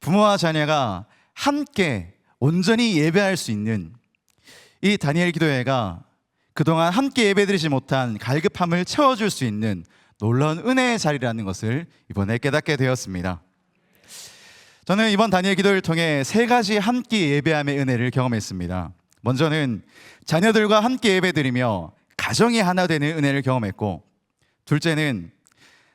부모와 자녀가 함께 온전히 예배할 수 있는 이 다니엘 기도회가 그동안 함께 예배드리지 못한 갈급함을 채워줄 수 있는 놀라운 은혜의 자리라는 것을 이번에 깨닫게 되었습니다. 저는 이번 다니엘 기도를 통해 3가지 함께 예배함의 은혜를 경험했습니다. 먼저는 자녀들과 함께 예배드리며 가정이 하나 되는 은혜를 경험했고, 둘째는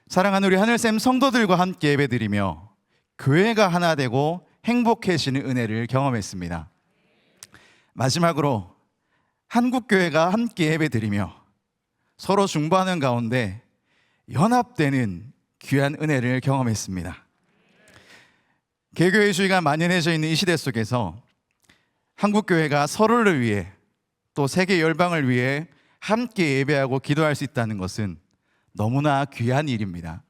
사랑하는 우리 하늘샘 성도들과 함께 예배드리며 교회가 하나 되고 행복해지는 은혜를 경험했습니다. 마지막으로 한국교회가 함께 예배드리며 서로 중보하는 가운데 연합되는 귀한 은혜를 경험했습니다. 개교회주의가 만연해져 있는 이 시대 속에서 한국교회가 서로를 위해 또 세계 열방을 위해 함께 예배하고 기도할 수 있다는 것은 너무나 귀한 일입니다.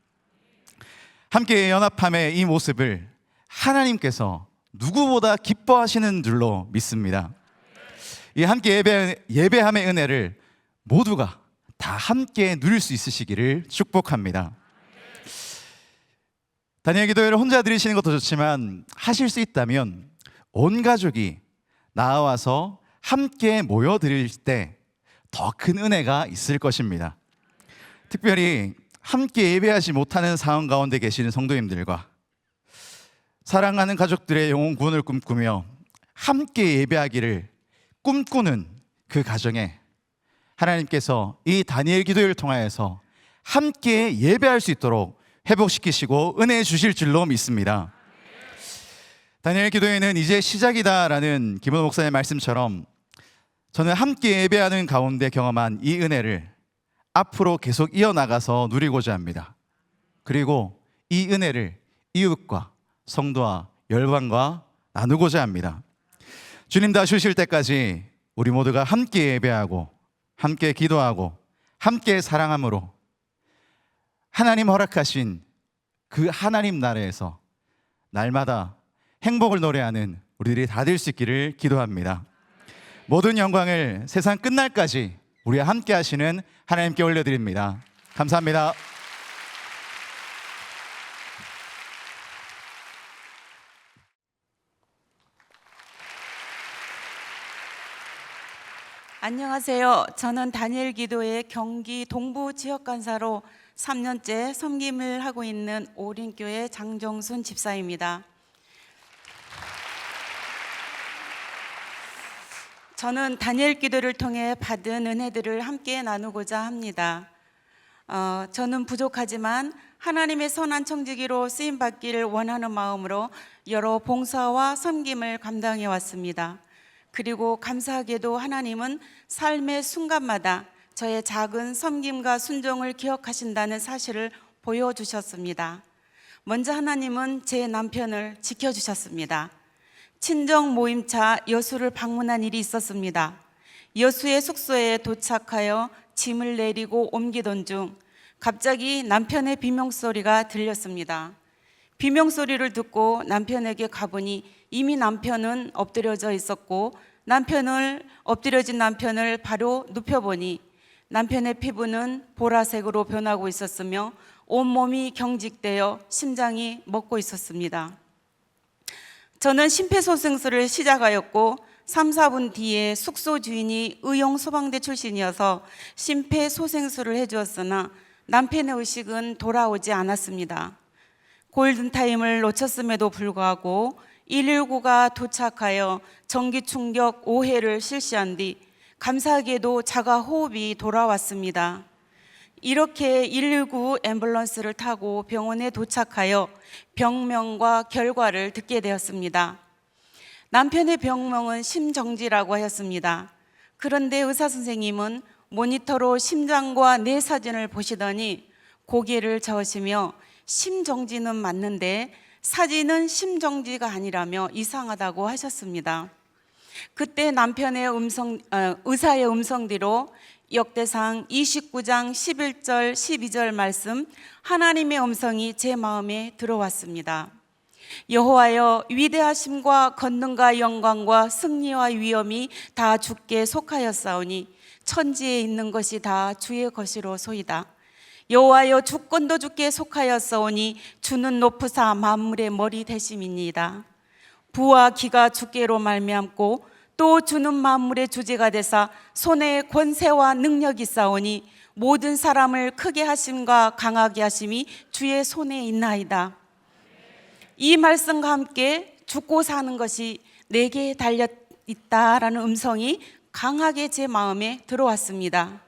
함께 연합함의 이 모습을 하나님께서 누구보다 기뻐하시는 줄로 믿습니다. 이 함께 예배함의 은혜를 모두가 다 함께 누릴 수 있으시기를 축복합니다. 다니엘 기도회를 혼자 드리시는 것도 좋지만 하실 수 있다면 온 가족이 나와서 함께 모여 드릴 때 더 큰 은혜가 있을 것입니다. 특별히 함께 예배하지 못하는 상황 가운데 계시는 성도님들과 사랑하는 가족들의 영혼 구원을 꿈꾸며 함께 예배하기를 꿈꾸는 그 가정에 하나님께서 이 다니엘 기도회를 통하여서 함께 예배할 수 있도록 회복시키시고 은혜 주실 줄로 믿습니다. 다니엘 기도회는 이제 시작이다라는 김원호 목사의 말씀처럼 저는 함께 예배하는 가운데 경험한 이 은혜를 앞으로 계속 이어나가서 누리고자 합니다. 그리고 이 은혜를 이웃과 성도와 열방과 나누고자 합니다. 주님 다 주실 때까지 우리 모두가 함께 예배하고 함께 기도하고 함께 사랑함으로 하나님 허락하신 그 하나님 나라에서 날마다 행복을 노래하는 우리들이 다 될 수 있기를 기도합니다. 모든 영광을 세상 끝날까지 우리와 함께 하시는 하나님께 올려드립니다. 감사합니다. 안녕하세요. 저는 다니엘 기도회 경기 동부 지역 간사로 3년째 섬김을 하고 있는 오린교회 장정순 집사입니다. 저는 다니엘 기도를 통해 받은 은혜들을 함께 나누고자 합니다. 저는 부족하지만 하나님의 선한 청지기로 쓰임 받기를 원하는 마음으로 여러 봉사와 섬김을 감당해 왔습니다. 그리고 감사하게도 하나님은 삶의 순간마다 저의 작은 섬김과 순종을 기억하신다는 사실을 보여주셨습니다. 먼저 하나님은 제 남편을 지켜주셨습니다. 친정 모임차 여수를 방문한 일이 있었습니다. 여수의 숙소에 도착하여 짐을 내리고 옮기던 중 갑자기 남편의 비명소리가 들렸습니다. 비명소리를 듣고 남편에게 가보니 이미 남편은 엎드려져 있었고 엎드려진 남편을 바로 눕혀보니 남편의 피부는 보라색으로 변하고 있었으며 온몸이 경직되어 심장이 멎고 있었습니다. 저는 심폐소생술을 시작하였고 3, 4분 뒤에 숙소 주인이 의용소방대 출신이어서 심폐소생술을 해주었으나 남편의 의식은 돌아오지 않았습니다. 골든타임을 놓쳤음에도 불구하고 119가 도착하여 전기충격 5회를 실시한 뒤 감사하게도 자가호흡이 돌아왔습니다. 이렇게 119 앰뷸런스를 타고 병원에 도착하여 병명과 결과를 듣게 되었습니다. 남편의 병명은 심정지라고 하였습니다. 그런데 의사 선생님은 모니터로 심장과 뇌 사진을 보시더니 고개를 저으시며 심정지는 맞는데 사진은 심정지가 아니라며 이상하다고 하셨습니다. 그때 남편의 의사의 음성 뒤로 역대상 29장 11절 12절 말씀 하나님의 음성이 제 마음에 들어왔습니다. 여호와여 위대하심과 권능과 영광과 승리와 위엄이 다 주께 속하였사오니 천지에 있는 것이 다 주의 것이로소이다. 여호와여 주권도 주께 속하였사오니 주는 높으사 만물의 머리 되심이니이다. 부와 기가 주께로 말미암고 또 주는 만물의 주제가 되사 손에 권세와 능력이 있사오니 모든 사람을 크게 하심과 강하게 하심이 주의 손에 있나이다. 이 말씀과 함께 죽고 사는 것이 내게 달려 있다라는 음성이 강하게 제 마음에 들어왔습니다.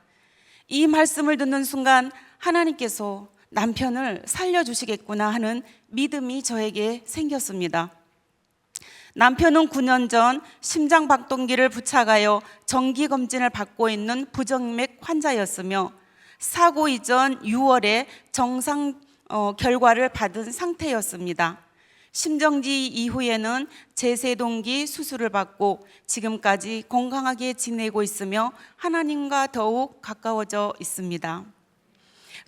이 말씀을 듣는 순간 하나님께서 남편을 살려주시겠구나 하는 믿음이 저에게 생겼습니다. 남편은 9년 전 심장박동기를 부착하여 정기검진을 받고 있는 부정맥 환자였으며 사고 이전 6월에 정상 결과를 받은 상태였습니다. 심정지 이후에는 제세동기 수술을 받고 지금까지 건강하게 지내고 있으며 하나님과 더욱 가까워져 있습니다.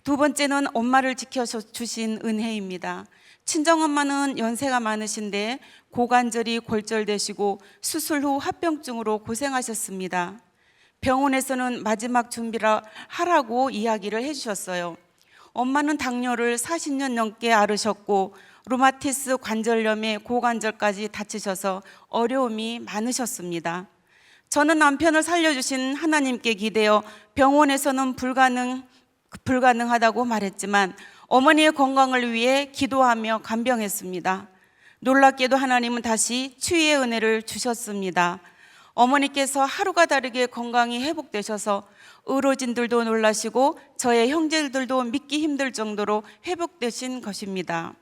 두 번째는 엄마를 지켜주신 은혜입니다. 친정엄마는 연세가 많으신데 고관절이 골절되시고 수술 후 합병증으로 고생하셨습니다. 병원에서는 마지막 준비를 하라고 이야기를 해주셨어요. 엄마는 당뇨를 40년 넘게 앓으셨고 루마티스 관절염에 고관절까지 다치셔서 어려움이 많으셨습니다. 저는 남편을 살려주신 하나님께 기대어 병원에서는 불가능하다고 말했지만 어머니의 건강을 위해 기도하며 간병했습니다. 놀랍게도 하나님은 다시 치유의 은혜를 주셨습니다. 어머니께서 하루가 다르게 건강이 회복되셔서 의료진들도 놀라시고 저의 형제들도 믿기 힘들 정도로 회복되신 것입니다.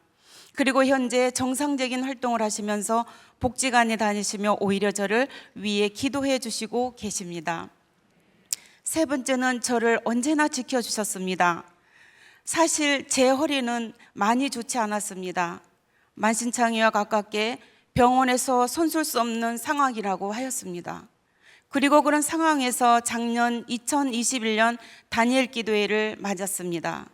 그리고 현재 정상적인 활동을 하시면서 복지관에 다니시며 오히려 저를 위해 기도해 주시고 계십니다. 세 번째는 저를 언제나 지켜주셨습니다. 사실 제 허리는 많이 좋지 않았습니다. 만신창이와 가깝게 병원에서 손쓸 수 없는 상황이라고 하였습니다. 그리고 그런 상황에서 작년 2021년 다니엘 기도회를 맞았습니다.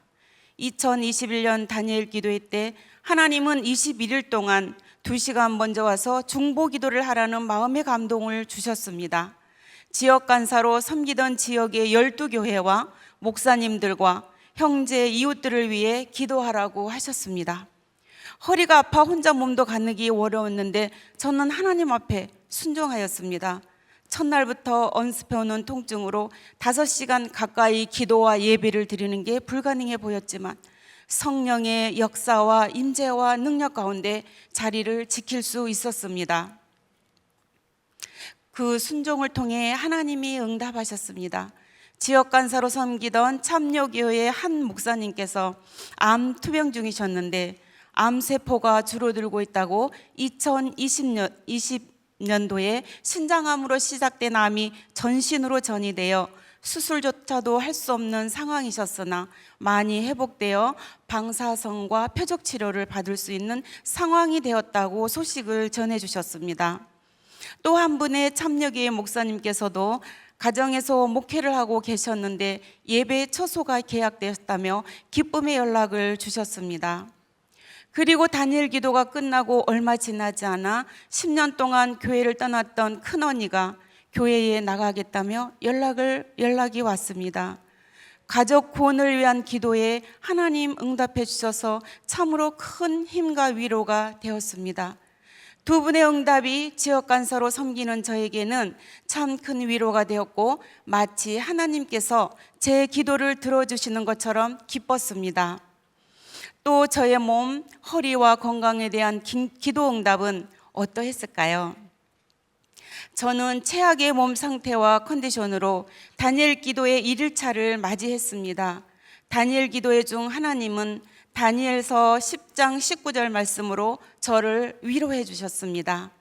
2021년 다니엘 기도회 때 하나님은 21일 동안 2시간 먼저 와서 중보 기도를 하라는 마음의 감동을 주셨습니다. 지역 간사로 섬기던 지역의 12교회와 목사님들과 형제 이웃들을 위해 기도하라고 하셨습니다. 허리가 아파 혼자 몸도 가누기 어려웠는데 저는 하나님 앞에 순종하였습니다. 첫날부터 언습해오는 통증으로 5시간 가까이 기도와 예배를 드리는 게 불가능해 보였지만 성령의 역사와 임재와 능력 가운데 자리를 지킬 수 있었습니다. 그 순종을 통해 하나님이 응답하셨습니다. 지역 간사로 섬기던 참여교회의 한 목사님께서 암 투병 중이셨는데 암세포가 줄어들고 있다고 2020년도에 신장암으로 시작된 암이 전신으로 전이되어 수술조차도 할 수 없는 상황이셨으나 많이 회복되어 방사선과 표적 치료를 받을 수 있는 상황이 되었다고 소식을 전해주셨습니다. 또 한 분의 참여교회 목사님께서도 가정에서 목회를 하고 계셨는데 예배 처소가 계약되었다며 기쁨의 연락을 주셨습니다. 그리고 다니엘 기도가 끝나고 얼마 지나지 않아 10년 동안 교회를 떠났던 큰언니가 교회에 나가겠다며 연락이 왔습니다. 가족 구원을 위한 기도에 하나님 응답해 주셔서 참으로 큰 힘과 위로가 되었습니다. 두 분의 응답이 지역 간사로 섬기는 저에게는 참 큰 위로가 되었고 마치 하나님께서 제 기도를 들어주시는 것처럼 기뻤습니다. 또 저의 몸, 허리와 건강에 대한 기도 응답은 어떠했을까요? 저는 최악의 몸 상태와 컨디션으로 다니엘 기도의 1일차를 맞이했습니다. 다니엘 기도회 중 하나님은 다니엘서 10장 19절 말씀으로 저를 위로해 주셨습니다.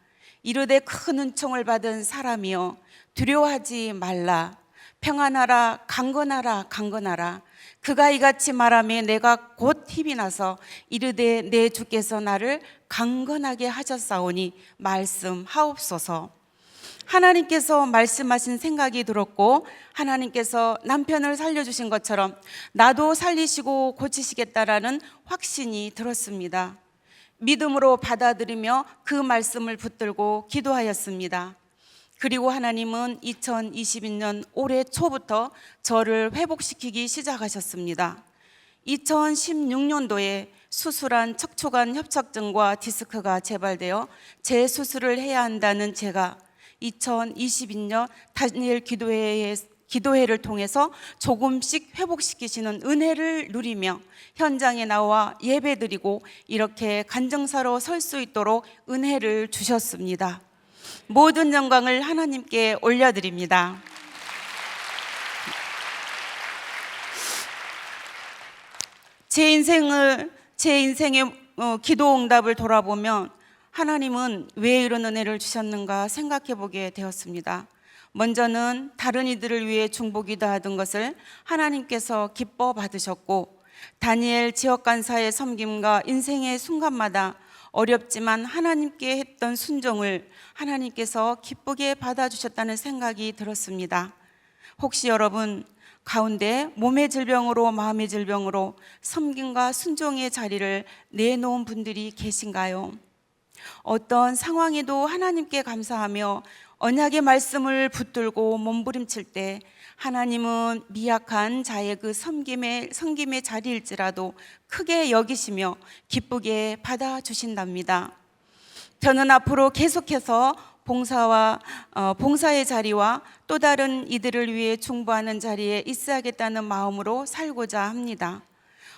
이르되 큰 은총을 받은 사람이여 두려워하지 말라. 평안하라. 강건하라. 강건하라. 그가 이같이 말하며 내가 곧 힘이 나서 이르되 내 주께서 나를 강건하게 하셨사오니 말씀하옵소서. 하나님께서 말씀하신 생각이 들었고 하나님께서 남편을 살려주신 것처럼 나도 살리시고 고치시겠다라는 확신이 들었습니다. 믿음으로 받아들이며 그 말씀을 붙들고 기도하였습니다. 그리고 하나님은 2022년 올해 초부터 저를 회복시키기 시작하셨습니다. 2016년도에 수술한 척추관 협착증과 디스크가 재발되어 재수술을 해야 한다는 제가 2022년 다니엘 기도회를 통해서 조금씩 회복시키시는 은혜를 누리며 현장에 나와 예배드리고 이렇게 간증사로 설 수 있도록 은혜를 주셨습니다. 모든 영광을 하나님께 올려드립니다. 제 인생의 기도 응답을 돌아보면 하나님은 왜 이런 은혜를 주셨는가 생각해 보게 되었습니다. 먼저는 다른 이들을 위해 중보기도 하던 것을 하나님께서 기뻐 받으셨고 다니엘 지역 간사의 섬김과 인생의 순간마다 어렵지만 하나님께 했던 순종을 하나님께서 기쁘게 받아주셨다는 생각이 들었습니다. 혹시 여러분 가운데 몸의 질병으로 마음의 질병으로 섬김과 순종의 자리를 내놓은 분들이 계신가요? 어떤 상황에도 하나님께 감사하며 언약의 말씀을 붙들고 몸부림칠 때 하나님은 미약한 자의 그 섬김의 자리일지라도 크게 여기시며 기쁘게 받아주신답니다. 저는 앞으로 계속해서 봉사의 자리와 또 다른 이들을 위해 중보하는 자리에 있어야겠다는 마음으로 살고자 합니다.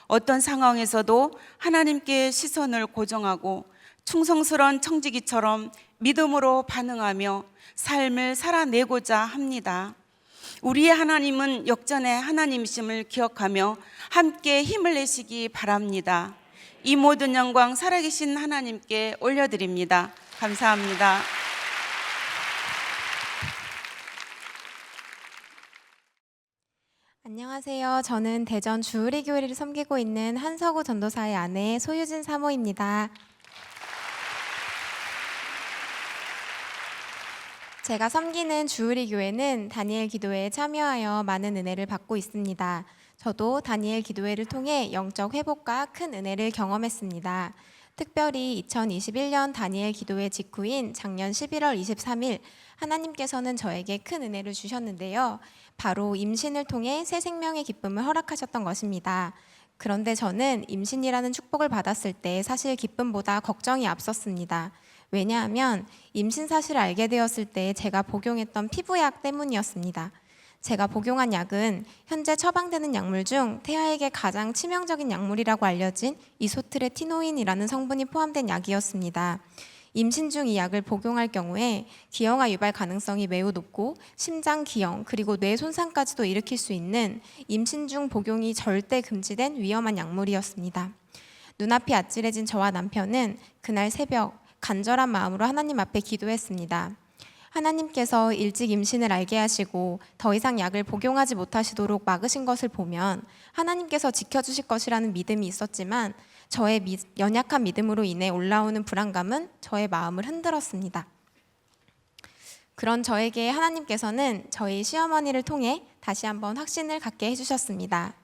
어떤 상황에서도 하나님께 시선을 고정하고 충성스러운 청지기처럼 믿음으로 반응하며 삶을 살아내고자 합니다. 우리의 하나님은 역전의 하나님이심을 기억하며 함께 힘을 내시기 바랍니다. 이 모든 영광 살아계신 하나님께 올려드립니다. 감사합니다. 안녕하세요. 저는 대전 주의교회를 섬기고 있는 한서구 전도사의 아내 소유진 사모입니다. 제가 섬기는 주우리 교회는 다니엘 기도회에 참여하여 많은 은혜를 받고 있습니다. 저도 다니엘 기도회를 통해 영적 회복과 큰 은혜를 경험했습니다. 특별히 2021년 다니엘 기도회 직후인 작년 11월 23일 하나님께서는 저에게 큰 은혜를 주셨는데요. 바로 임신을 통해 새 생명의 기쁨을 허락하셨던 것입니다. 그런데 저는 임신이라는 축복을 받았을 때 사실 기쁨보다 걱정이 앞섰습니다. 왜냐하면 임신 사실을 알게 되었을 때 제가 복용했던 피부약 때문이었습니다. 제가 복용한 약은 현재 처방되는 약물 중 태아에게 가장 치명적인 약물이라고 알려진 이소트레티노인이라는 성분이 포함된 약이었습니다. 임신 중 이 약을 복용할 경우에 기형아 유발 가능성이 매우 높고 심장 기형 그리고 뇌 손상까지도 일으킬 수 있는 임신 중 복용이 절대 금지된 위험한 약물이었습니다. 눈앞이 아찔해진 저와 남편은 그날 새벽 간절한 마음으로 하나님 앞에 기도했습니다. 하나님께서 일찍 임신을 알게 하시고 더 이상 약을 복용하지 못하시도록 막으신 것을 보면 하나님께서 지켜주실 것이라는 믿음이 있었지만 저의 연약한 믿음으로 인해 올라오는 불안감은 저의 마음을 흔들었습니다. 그런 저에게 하나님께서는 저희 시어머니를 통해 다시 한번 확신을 갖게 해주셨습니다.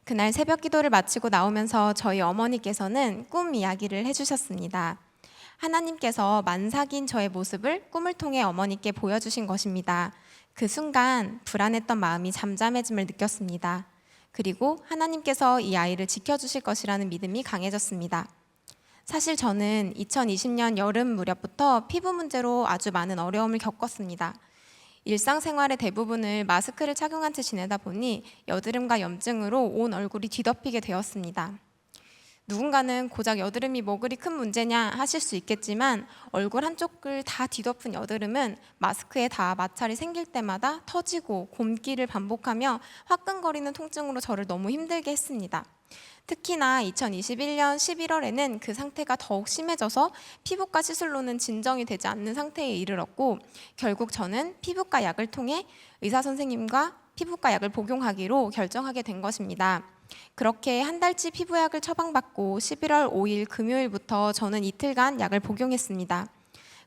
그날 새벽 기도를 마치고 나오면서 저희 어머니께서는 꿈 이야기를 해주셨습니다. 하나님께서 만삭인 저의 모습을 꿈을 통해 어머니께 보여주신 것입니다. 그 순간 불안했던 마음이 잠잠해짐을 느꼈습니다. 그리고 하나님께서 이 아이를 지켜주실 것이라는 믿음이 강해졌습니다. 사실 저는 2020년 여름 무렵부터 피부 문제로 아주 많은 어려움을 겪었습니다. 일상생활의 대부분을 마스크를 착용한 채 지내다 보니 여드름과 염증으로 온 얼굴이 뒤덮이게 되었습니다. 누군가는 고작 여드름이 뭐 그리 큰 문제냐 하실 수 있겠지만 얼굴 한쪽을 다 뒤덮은 여드름은 마스크에 다 마찰이 생길 때마다 터지고 곰기를 반복하며 화끈거리는 통증으로 저를 너무 힘들게 했습니다. 특히나 2021년 11월에는 그 상태가 더욱 심해져서 피부과 시술로는 진정이 되지 않는 상태에 이르렀고 결국 저는 피부과 약을 통해 의사 선생님과 피부과 약을 복용하기로 결정하게 된 것입니다. 그렇게 한 달치 피부약을 처방받고 11월 5일 금요일부터 저는 이틀간 약을 복용했습니다.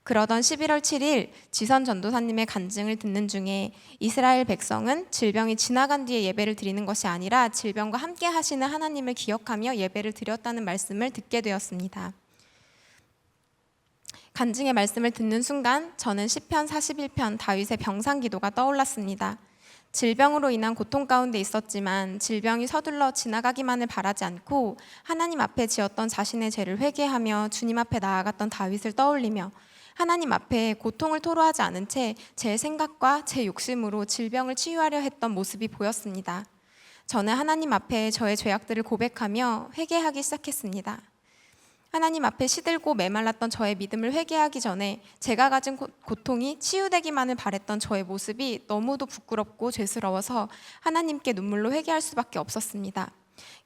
그러던 11월 7일 지선 전도사님의 간증을 듣는 중에 이스라엘 백성은 질병이 지나간 뒤에 예배를 드리는 것이 아니라 질병과 함께 하시는 하나님을 기억하며 예배를 드렸다는 말씀을 듣게 되었습니다. 간증의 말씀을 듣는 순간 저는 시편 41편 다윗의 병상 기도가 떠올랐습니다. 질병으로 인한 고통 가운데 있었지만 질병이 서둘러 지나가기만을 바라지 않고 하나님 앞에 지었던 자신의 죄를 회개하며 주님 앞에 나아갔던 다윗을 떠올리며 하나님 앞에 고통을 토로하지 않은 채 제 생각과 제 욕심으로 질병을 치유하려 했던 모습이 보였습니다. 저는 하나님 앞에 저의 죄악들을 고백하며 회개하기 시작했습니다. 하나님 앞에 시들고 메말랐던 저의 믿음을 회개하기 전에 제가 가진 고통이 치유되기만을 바랬던 저의 모습이 너무도 부끄럽고 죄스러워서 하나님께 눈물로 회개할 수밖에 없었습니다.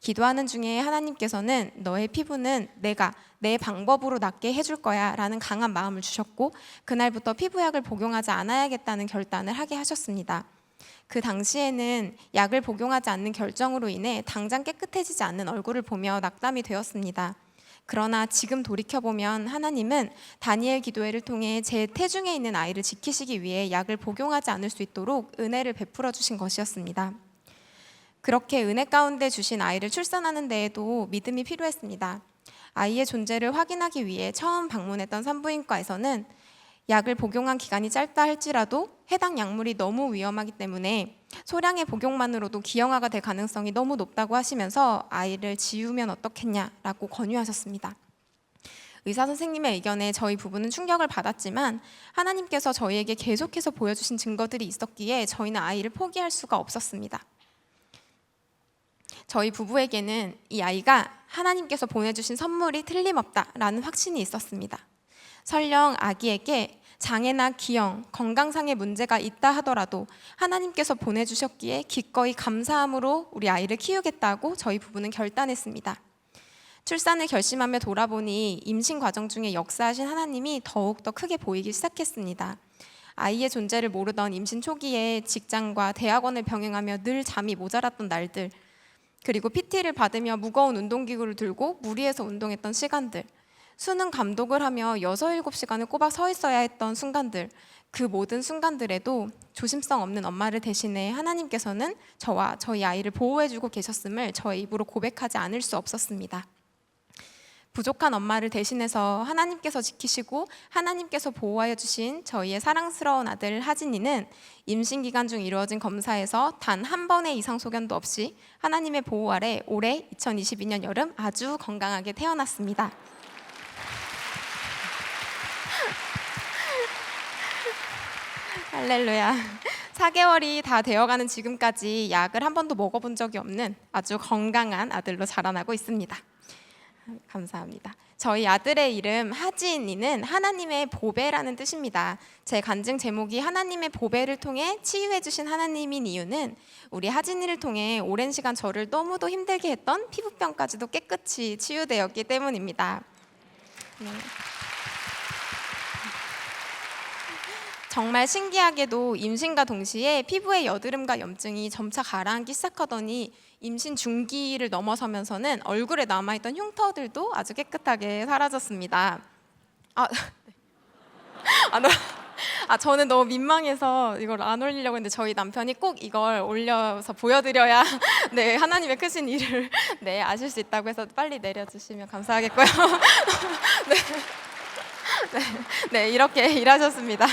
기도하는 중에 하나님께서는 너의 피부는 내가 내 방법으로 낫게 해줄 거야 라는 강한 마음을 주셨고 그날부터 피부약을 복용하지 않아야겠다는 결단을 하게 하셨습니다. 그 당시에는 약을 복용하지 않는 결정으로 인해 당장 깨끗해지지 않는 얼굴을 보며 낙담이 되었습니다. 그러나 지금 돌이켜보면 하나님은 다니엘 기도회를 통해 제 태중에 있는 아이를 지키시기 위해 약을 복용하지 않을 수 있도록 은혜를 베풀어 주신 것이었습니다. 그렇게 은혜 가운데 주신 아이를 출산하는 데에도 믿음이 필요했습니다. 아이의 존재를 확인하기 위해 처음 방문했던 산부인과에서는 약을 복용한 기간이 짧다 할지라도 해당 약물이 너무 위험하기 때문에 소량의 복용만으로도 기형아가 될 가능성이 너무 높다고 하시면서 아이를 지우면 어떻겠냐라고 권유하셨습니다. 의사 선생님의 의견에 저희 부부는 충격을 받았지만 하나님께서 저희에게 계속해서 보여주신 증거들이 있었기에 저희는 아이를 포기할 수가 없었습니다. 저희 부부에게는 이 아이가 하나님께서 보내주신 선물이 틀림없다라는 확신이 있었습니다. 설령 아기에게 장애나 기형, 건강상의 문제가 있다 하더라도 하나님께서 보내주셨기에 기꺼이 감사함으로 우리 아이를 키우겠다고 저희 부부는 결단했습니다. 출산을 결심하며 돌아보니 임신 과정 중에 역사하신 하나님이 더욱더 크게 보이기 시작했습니다. 아이의 존재를 모르던 임신 초기에 직장과 대학원을 병행하며 늘 잠이 모자랐던 날들, 그리고 PT를 받으며 무거운 운동기구를 들고 무리해서 운동했던 시간들, 수능 감독을 하며 6, 7시간을 꼬박 서 있어야 했던 순간들, 그 모든 순간들에도 조심성 없는 엄마를 대신해 하나님께서는 저와 저희 아이를 보호해주고 계셨음을 저의 입으로 고백하지 않을 수 없었습니다. 부족한 엄마를 대신해서 하나님께서 지키시고 하나님께서 보호하여 주신 저희의 사랑스러운 아들 하진이는 임신 기간 중 이루어진 검사에서 단 한 번의 이상 소견도 없이 하나님의 보호 아래 올해 2022년 여름 아주 건강하게 태어났습니다. 할렐루야. 4개월이 다 되어가는 지금까지 약을 한 번도 먹어본 적이 없는 아주 건강한 아들로 자라나고 있습니다. 감사합니다. 저희 아들의 이름 하진이는 하나님의 보배라는 뜻입니다. 제 간증 제목이 하나님의 보배를 통해 치유해 주신 하나님인 이유는 우리 하진이를 통해 오랜 시간 저를 너무도 힘들게 했던 피부병까지도 깨끗이 치유되었기 때문입니다. 네. 정말 신기하게도 임신과 동시에 피부의 여드름과 염증이 점차 가라앉기 시작하더니 임신 중기를 넘어서면서는 얼굴에 남아있던 흉터들도 아주 깨끗하게 사라졌습니다. 저는 너무 민망해서 이걸 안 올리려고 했는데 저희 남편이 꼭 이걸 올려서 보여드려야 네, 하나님의 크신 일을 네, 아실 수 있다고 해서 빨리 내려주시면 감사하겠고요. 네, 이렇게 일하셨습니다.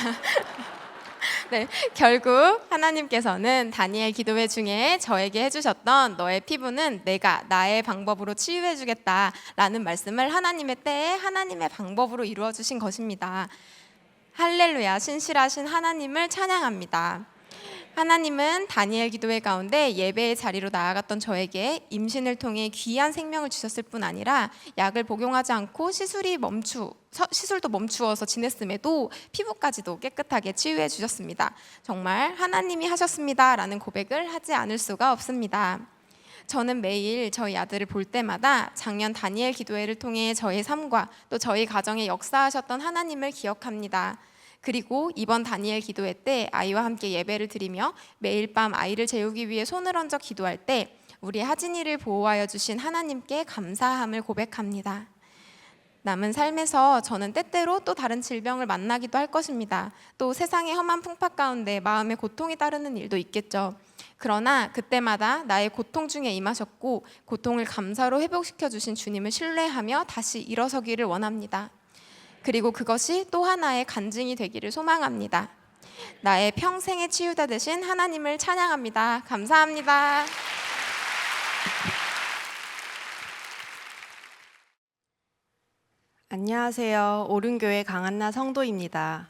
네, 결국 하나님께서는 다니엘 기도회 중에 저에게 해주셨던 너의 피부는 내가 나의 방법으로 치유해주겠다라는 말씀을 하나님의 때에 하나님의 방법으로 이루어 주신 것입니다. 할렐루야, 신실하신 하나님을 찬양합니다. 하나님은 다니엘 기도회 가운데 예배의 자리로 나아갔던 저에게 임신을 통해 귀한 생명을 주셨을 뿐 아니라 약을 복용하지 않고 시술도 멈추어서 지냈음에도 피부까지도 깨끗하게 치유해 주셨습니다. 정말 하나님이 하셨습니다라는 고백을 하지 않을 수가 없습니다. 저는 매일 저희 아들을 볼 때마다 작년 다니엘 기도회를 통해 저의 삶과 또 저희 가정에 역사하셨던 하나님을 기억합니다. 그리고 이번 다니엘 기도회 때 아이와 함께 예배를 드리며 매일 밤 아이를 재우기 위해 손을 얹어 기도할 때 우리 하진이를 보호하여 주신 하나님께 감사함을 고백합니다. 남은 삶에서 저는 때때로 또 다른 질병을 만나기도 할 것입니다. 또 세상의 험한 풍파 가운데 마음의 고통이 따르는 일도 있겠죠. 그러나 그때마다 나의 고통 중에 임하셨고 고통을 감사로 회복시켜 주신 주님을 신뢰하며 다시 일어서기를 원합니다. 그리고 그것이 또 하나의 간증이 되기를 소망합니다. 나의 평생의 치유자 되신 하나님을 찬양합니다. 감사합니다. 안녕하세요. 오른교회 강한나 성도입니다.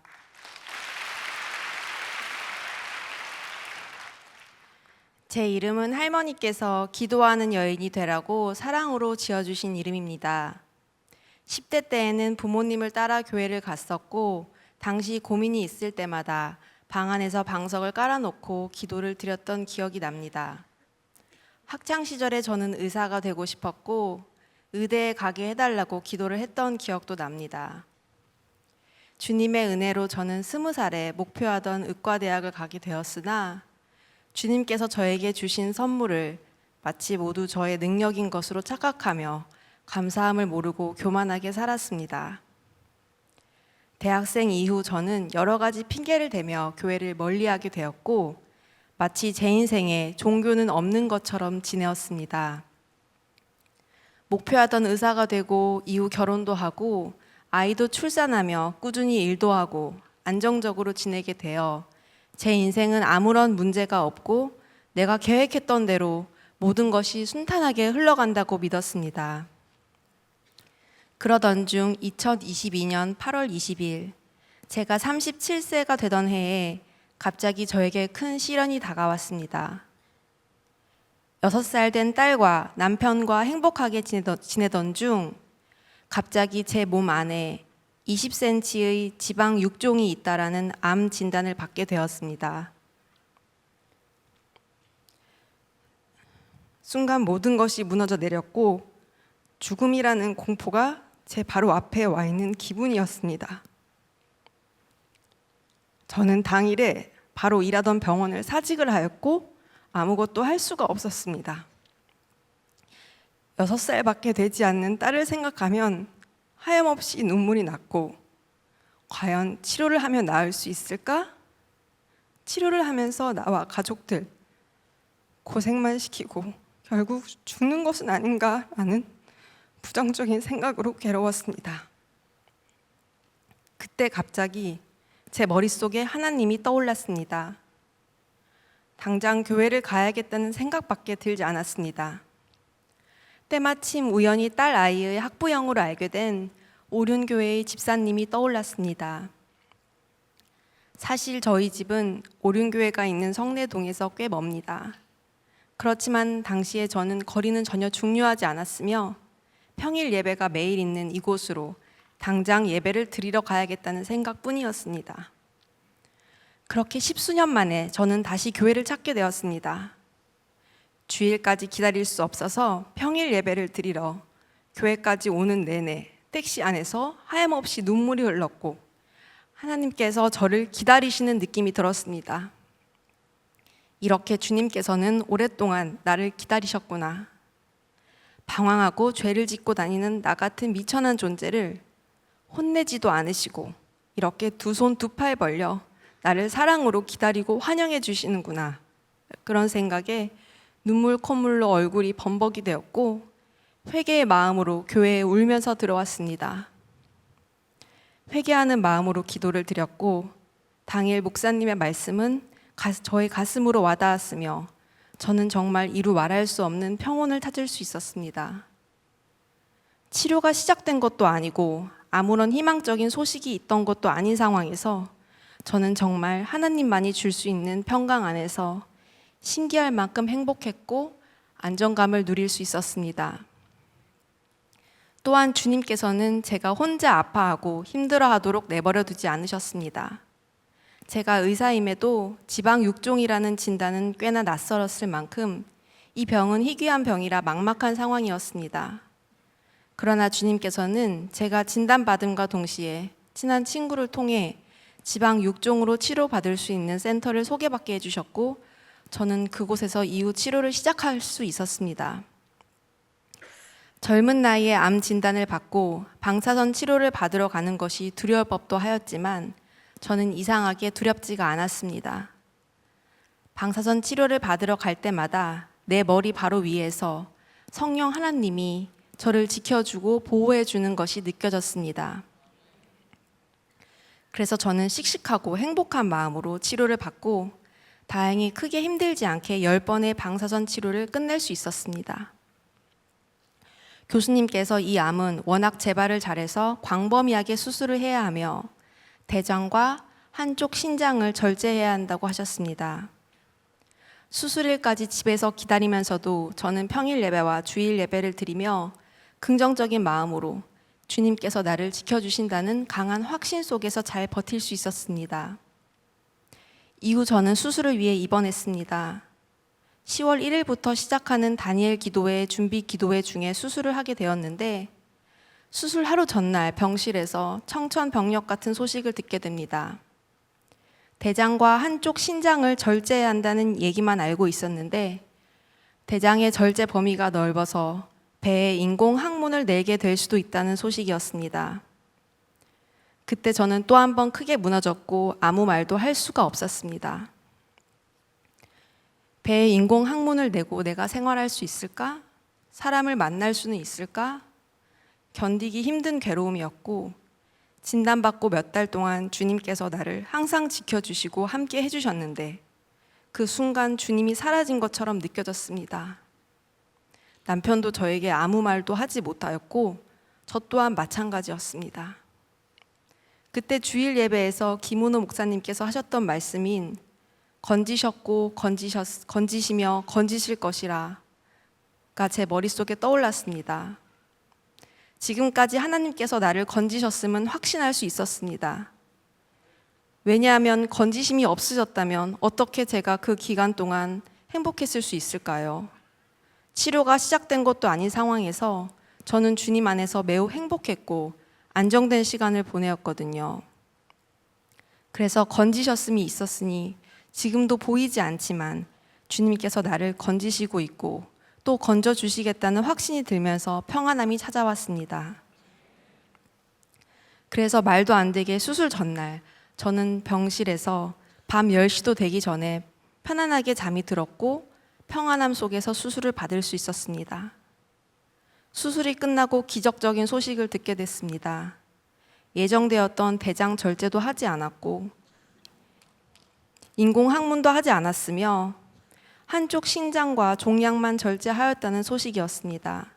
제 이름은 할머니께서 기도하는 여인이 되라고 사랑으로 지어주신 이름입니다. 10대 때에는 부모님을 따라 교회를 갔었고 당시 고민이 있을 때마다 방 안에서 방석을 깔아놓고 기도를 드렸던 기억이 납니다. 학창 시절에 저는 의사가 되고 싶었고 의대에 가게 해달라고 기도를 했던 기억도 납니다. 주님의 은혜로 저는 20살에 목표하던 의과대학을 가게 되었으나 주님께서 저에게 주신 선물을 마치 모두 저의 능력인 것으로 착각하며 감사함을 모르고 교만하게 살았습니다. 대학생 이후 저는 여러 가지 핑계를 대며 교회를 멀리하게 되었고 마치 제 인생에 종교는 없는 것처럼 지내었습니다. 목표하던 의사가 되고 이후 결혼도 하고 아이도 출산하며 꾸준히 일도 하고 안정적으로 지내게 되어 제 인생은 아무런 문제가 없고 내가 계획했던 대로 모든 것이 순탄하게 흘러간다고 믿었습니다. 그러던 중 2022년 8월 20일 제가 37세가 되던 해에 갑자기 저에게 큰 시련이 다가왔습니다. 6살 된 딸과 남편과 행복하게 지내던 중 갑자기 제 몸 안에 20cm의 지방 6종이 있다라는 암 진단을 받게 되었습니다. 순간 모든 것이 무너져 내렸고 죽음이라는 공포가 제 바로 앞에 와 있는 기분이었습니다. 저는 당일에 바로 일하던 병원을 사직을 하였고 아무것도 할 수가 없었습니다. 6살밖에 되지 않는 딸을 생각하면 하염없이 눈물이 났고, 과연 치료를 하면 나을 수 있을까? 치료를 하면서 나와 가족들 고생만 시키고 결국 죽는 것은 아닌가라는 부정적인 생각으로 괴로웠습니다. 그때 갑자기 제 머릿속에 하나님이 떠올랐습니다. 당장 교회를 가야겠다는 생각밖에 들지 않았습니다. 때마침 우연히 딸 아이의 학부형으로 알게 된 오륜교회의 집사님이 떠올랐습니다. 사실 저희 집은 오륜교회가 있는 성내동에서 꽤 멉니다. 그렇지만 당시에 저는 거리는 전혀 중요하지 않았으며 평일 예배가 매일 있는 이곳으로 당장 예배를 드리러 가야겠다는 생각뿐이었습니다. 그렇게 십수년 만에 저는 다시 교회를 찾게 되었습니다. 주일까지 기다릴 수 없어서 평일 예배를 드리러 교회까지 오는 내내 택시 안에서 하염없이 눈물이 흘렀고 하나님께서 저를 기다리시는 느낌이 들었습니다. 이렇게 주님께서는 오랫동안 나를 기다리셨구나. 방황하고 죄를 짓고 다니는 나 같은 미천한 존재를 혼내지도 않으시고 이렇게 두 손 두 팔 벌려 나를 사랑으로 기다리고 환영해 주시는구나. 그런 생각에 눈물 콧물로 얼굴이 범벅이 되었고 회개의 마음으로 교회에 울면서 들어왔습니다. 회개하는 마음으로 기도를 드렸고 당일 목사님의 말씀은 저의 가슴으로 와닿았으며 저는 정말 이루 말할 수 없는 평온을 찾을 수 있었습니다. 치료가 시작된 것도 아니고 아무런 희망적인 소식이 있던 것도 아닌 상황에서 저는 정말 하나님만이 줄 수 있는 평강 안에서 신기할 만큼 행복했고 안정감을 누릴 수 있었습니다. 또한 주님께서는 제가 혼자 아파하고 힘들어하도록 내버려 두지 않으셨습니다. 제가 의사임에도 지방 6종이라는 진단은 꽤나 낯설었을 만큼 이 병은 희귀한 병이라 막막한 상황이었습니다. 그러나 주님께서는 제가 진단받음과 동시에 친한 친구를 통해 지방 6종으로 치료받을 수 있는 센터를 소개받게 해주셨고 저는 그곳에서 이후 치료를 시작할 수 있었습니다. 젊은 나이에 암 진단을 받고 방사선 치료를 받으러 가는 것이 두려울 법도 하였지만 저는 이상하게 두렵지가 않았습니다. 방사선 치료를 받으러 갈 때마다 내 머리 바로 위에서 성령 하나님이 저를 지켜주고 보호해주는 것이 느껴졌습니다. 그래서 저는 씩씩하고 행복한 마음으로 치료를 받고 다행히 크게 힘들지 않게 10번의 방사선 치료를 끝낼 수 있었습니다. 교수님께서 이 암은 워낙 재발을 잘해서 광범위하게 수술을 해야 하며 대장과 한쪽 신장을 절제해야 한다고 하셨습니다. 수술일까지 집에서 기다리면서도 저는 평일 예배와 주일 예배를 드리며 긍정적인 마음으로 주님께서 나를 지켜주신다는 강한 확신 속에서 잘 버틸 수 있었습니다. 이후 저는 수술을 위해 입원했습니다. 10월 1일부터 시작하는 다니엘 기도회 준비 기도회 중에 수술을 하게 되었는데 수술 하루 전날 병실에서 청천벽력 같은 소식을 듣게 됩니다. 대장과 한쪽 신장을 절제해야 한다는 얘기만 알고 있었는데 대장의 절제 범위가 넓어서 배에 인공 항문을 내게 될 수도 있다는 소식이었습니다. 그때 저는 또 한 번 크게 무너졌고 아무 말도 할 수가 없었습니다. 배에 인공 항문을 내고 내가 생활할 수 있을까? 사람을 만날 수는 있을까? 견디기 힘든 괴로움이었고 진단받고 몇 달 동안 주님께서 나를 항상 지켜주시고 함께 해주셨는데 그 순간 주님이 사라진 것처럼 느껴졌습니다. 남편도 저에게 아무 말도 하지 못하였고 저 또한 마찬가지였습니다. 그때 주일 예배에서 김은호 목사님께서 하셨던 말씀인 건지셨고 건지시며 건지실 것이라가 제 머릿속에 떠올랐습니다. 지금까지 하나님께서 나를 건지셨음은 확신할 수 있었습니다. 왜냐하면 건지심이 없으셨다면 어떻게 제가 그 기간 동안 행복했을 수 있을까요? 치료가 시작된 것도 아닌 상황에서 저는 주님 안에서 매우 행복했고 안정된 시간을 보내었거든요. 그래서 건지셨음이 있었으니 지금도 보이지 않지만 주님께서 나를 건지시고 있고 또 건져주시겠다는 확신이 들면서 평안함이 찾아왔습니다. 그래서 말도 안 되게 수술 전날 저는 병실에서 밤 10시도 되기 전에 편안하게 잠이 들었고 평안함 속에서 수술을 받을 수 있었습니다. 수술이 끝나고 기적적인 소식을 듣게 됐습니다. 예정되었던 대장 절제도 하지 않았고 인공 항문도 하지 않았으며 한쪽 신장과 종양만 절제하였다는 소식이었습니다.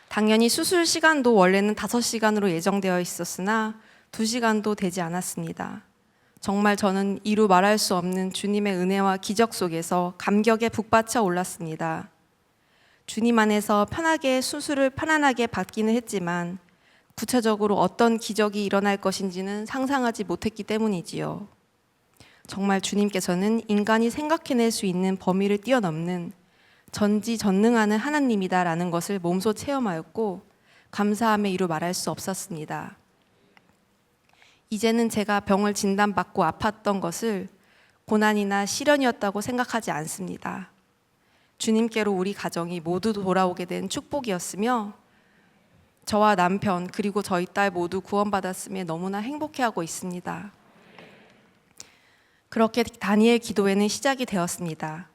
당연히 수술 시간도 원래는 5시간으로 예정되어 있었으나 2시간도 되지 않았습니다. 정말 저는 이루 말할 수 없는 주님의 은혜와 기적 속에서 감격에 북받쳐 올랐습니다. 주님 안에서 편하게 수술을 편안하게 받기는 했지만 구체적으로 어떤 기적이 일어날 것인지는 상상하지 못했기 때문이지요. 정말 주님께서는 인간이 생각해낼 수 있는 범위를 뛰어넘는 전지전능하는 하나님이다라는 것을 몸소 체험하였고 감사함에 이루 말할 수 없었습니다. 이제는 제가 병을 진단받고 아팠던 것을 고난이나 시련이었다고 생각하지 않습니다. 주님께로 우리 가정이 모두 돌아오게 된 축복이었으며 저와 남편 그리고 저희 딸 모두 구원받았음에 너무나 행복해하고 있습니다. 그렇게 다니엘 기도회는 시작이 되었습니다.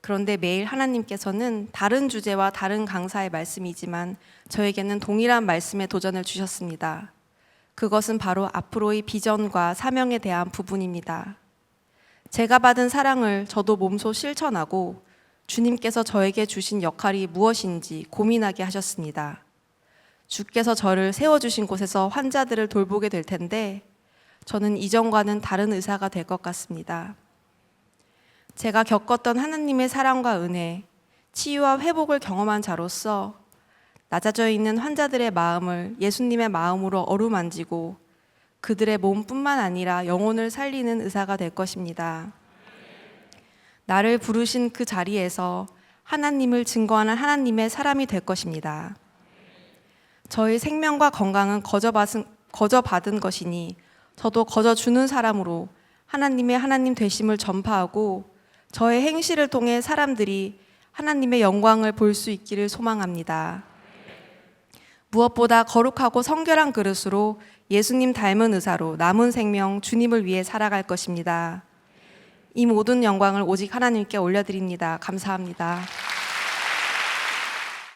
그런데 매일 하나님께서는 다른 주제와 다른 강사의 말씀이지만 저에게는 동일한 말씀에 도전을 주셨습니다. 그것은 바로 앞으로의 비전과 사명에 대한 부분입니다. 제가 받은 사랑을 저도 몸소 실천하고 주님께서 저에게 주신 역할이 무엇인지 고민하게 하셨습니다. 주께서 저를 세워주신 곳에서 환자들을 돌보게 될 텐데 저는 이전과는 다른 의사가 될 것 같습니다. 제가 겪었던 하나님의 사랑과 은혜, 치유와 회복을 경험한 자로서 낮아져 있는 환자들의 마음을 예수님의 마음으로 어루만지고 그들의 몸뿐만 아니라 영혼을 살리는 의사가 될 것입니다. 나를 부르신 그 자리에서 하나님을 증거하는 하나님의 사람이 될 것입니다. 저의 생명과 건강은 거저받은 것이니 저도 거저주는 사람으로 하나님의 하나님 되심을 전파하고 저의 행실을 통해 사람들이 하나님의 영광을 볼 수 있기를 소망합니다. 무엇보다 거룩하고 성결한 그릇으로 예수님 닮은 의사로 남은 생명 주님을 위해 살아갈 것입니다. 이 모든 영광을 오직 하나님께 올려드립니다. 감사합니다.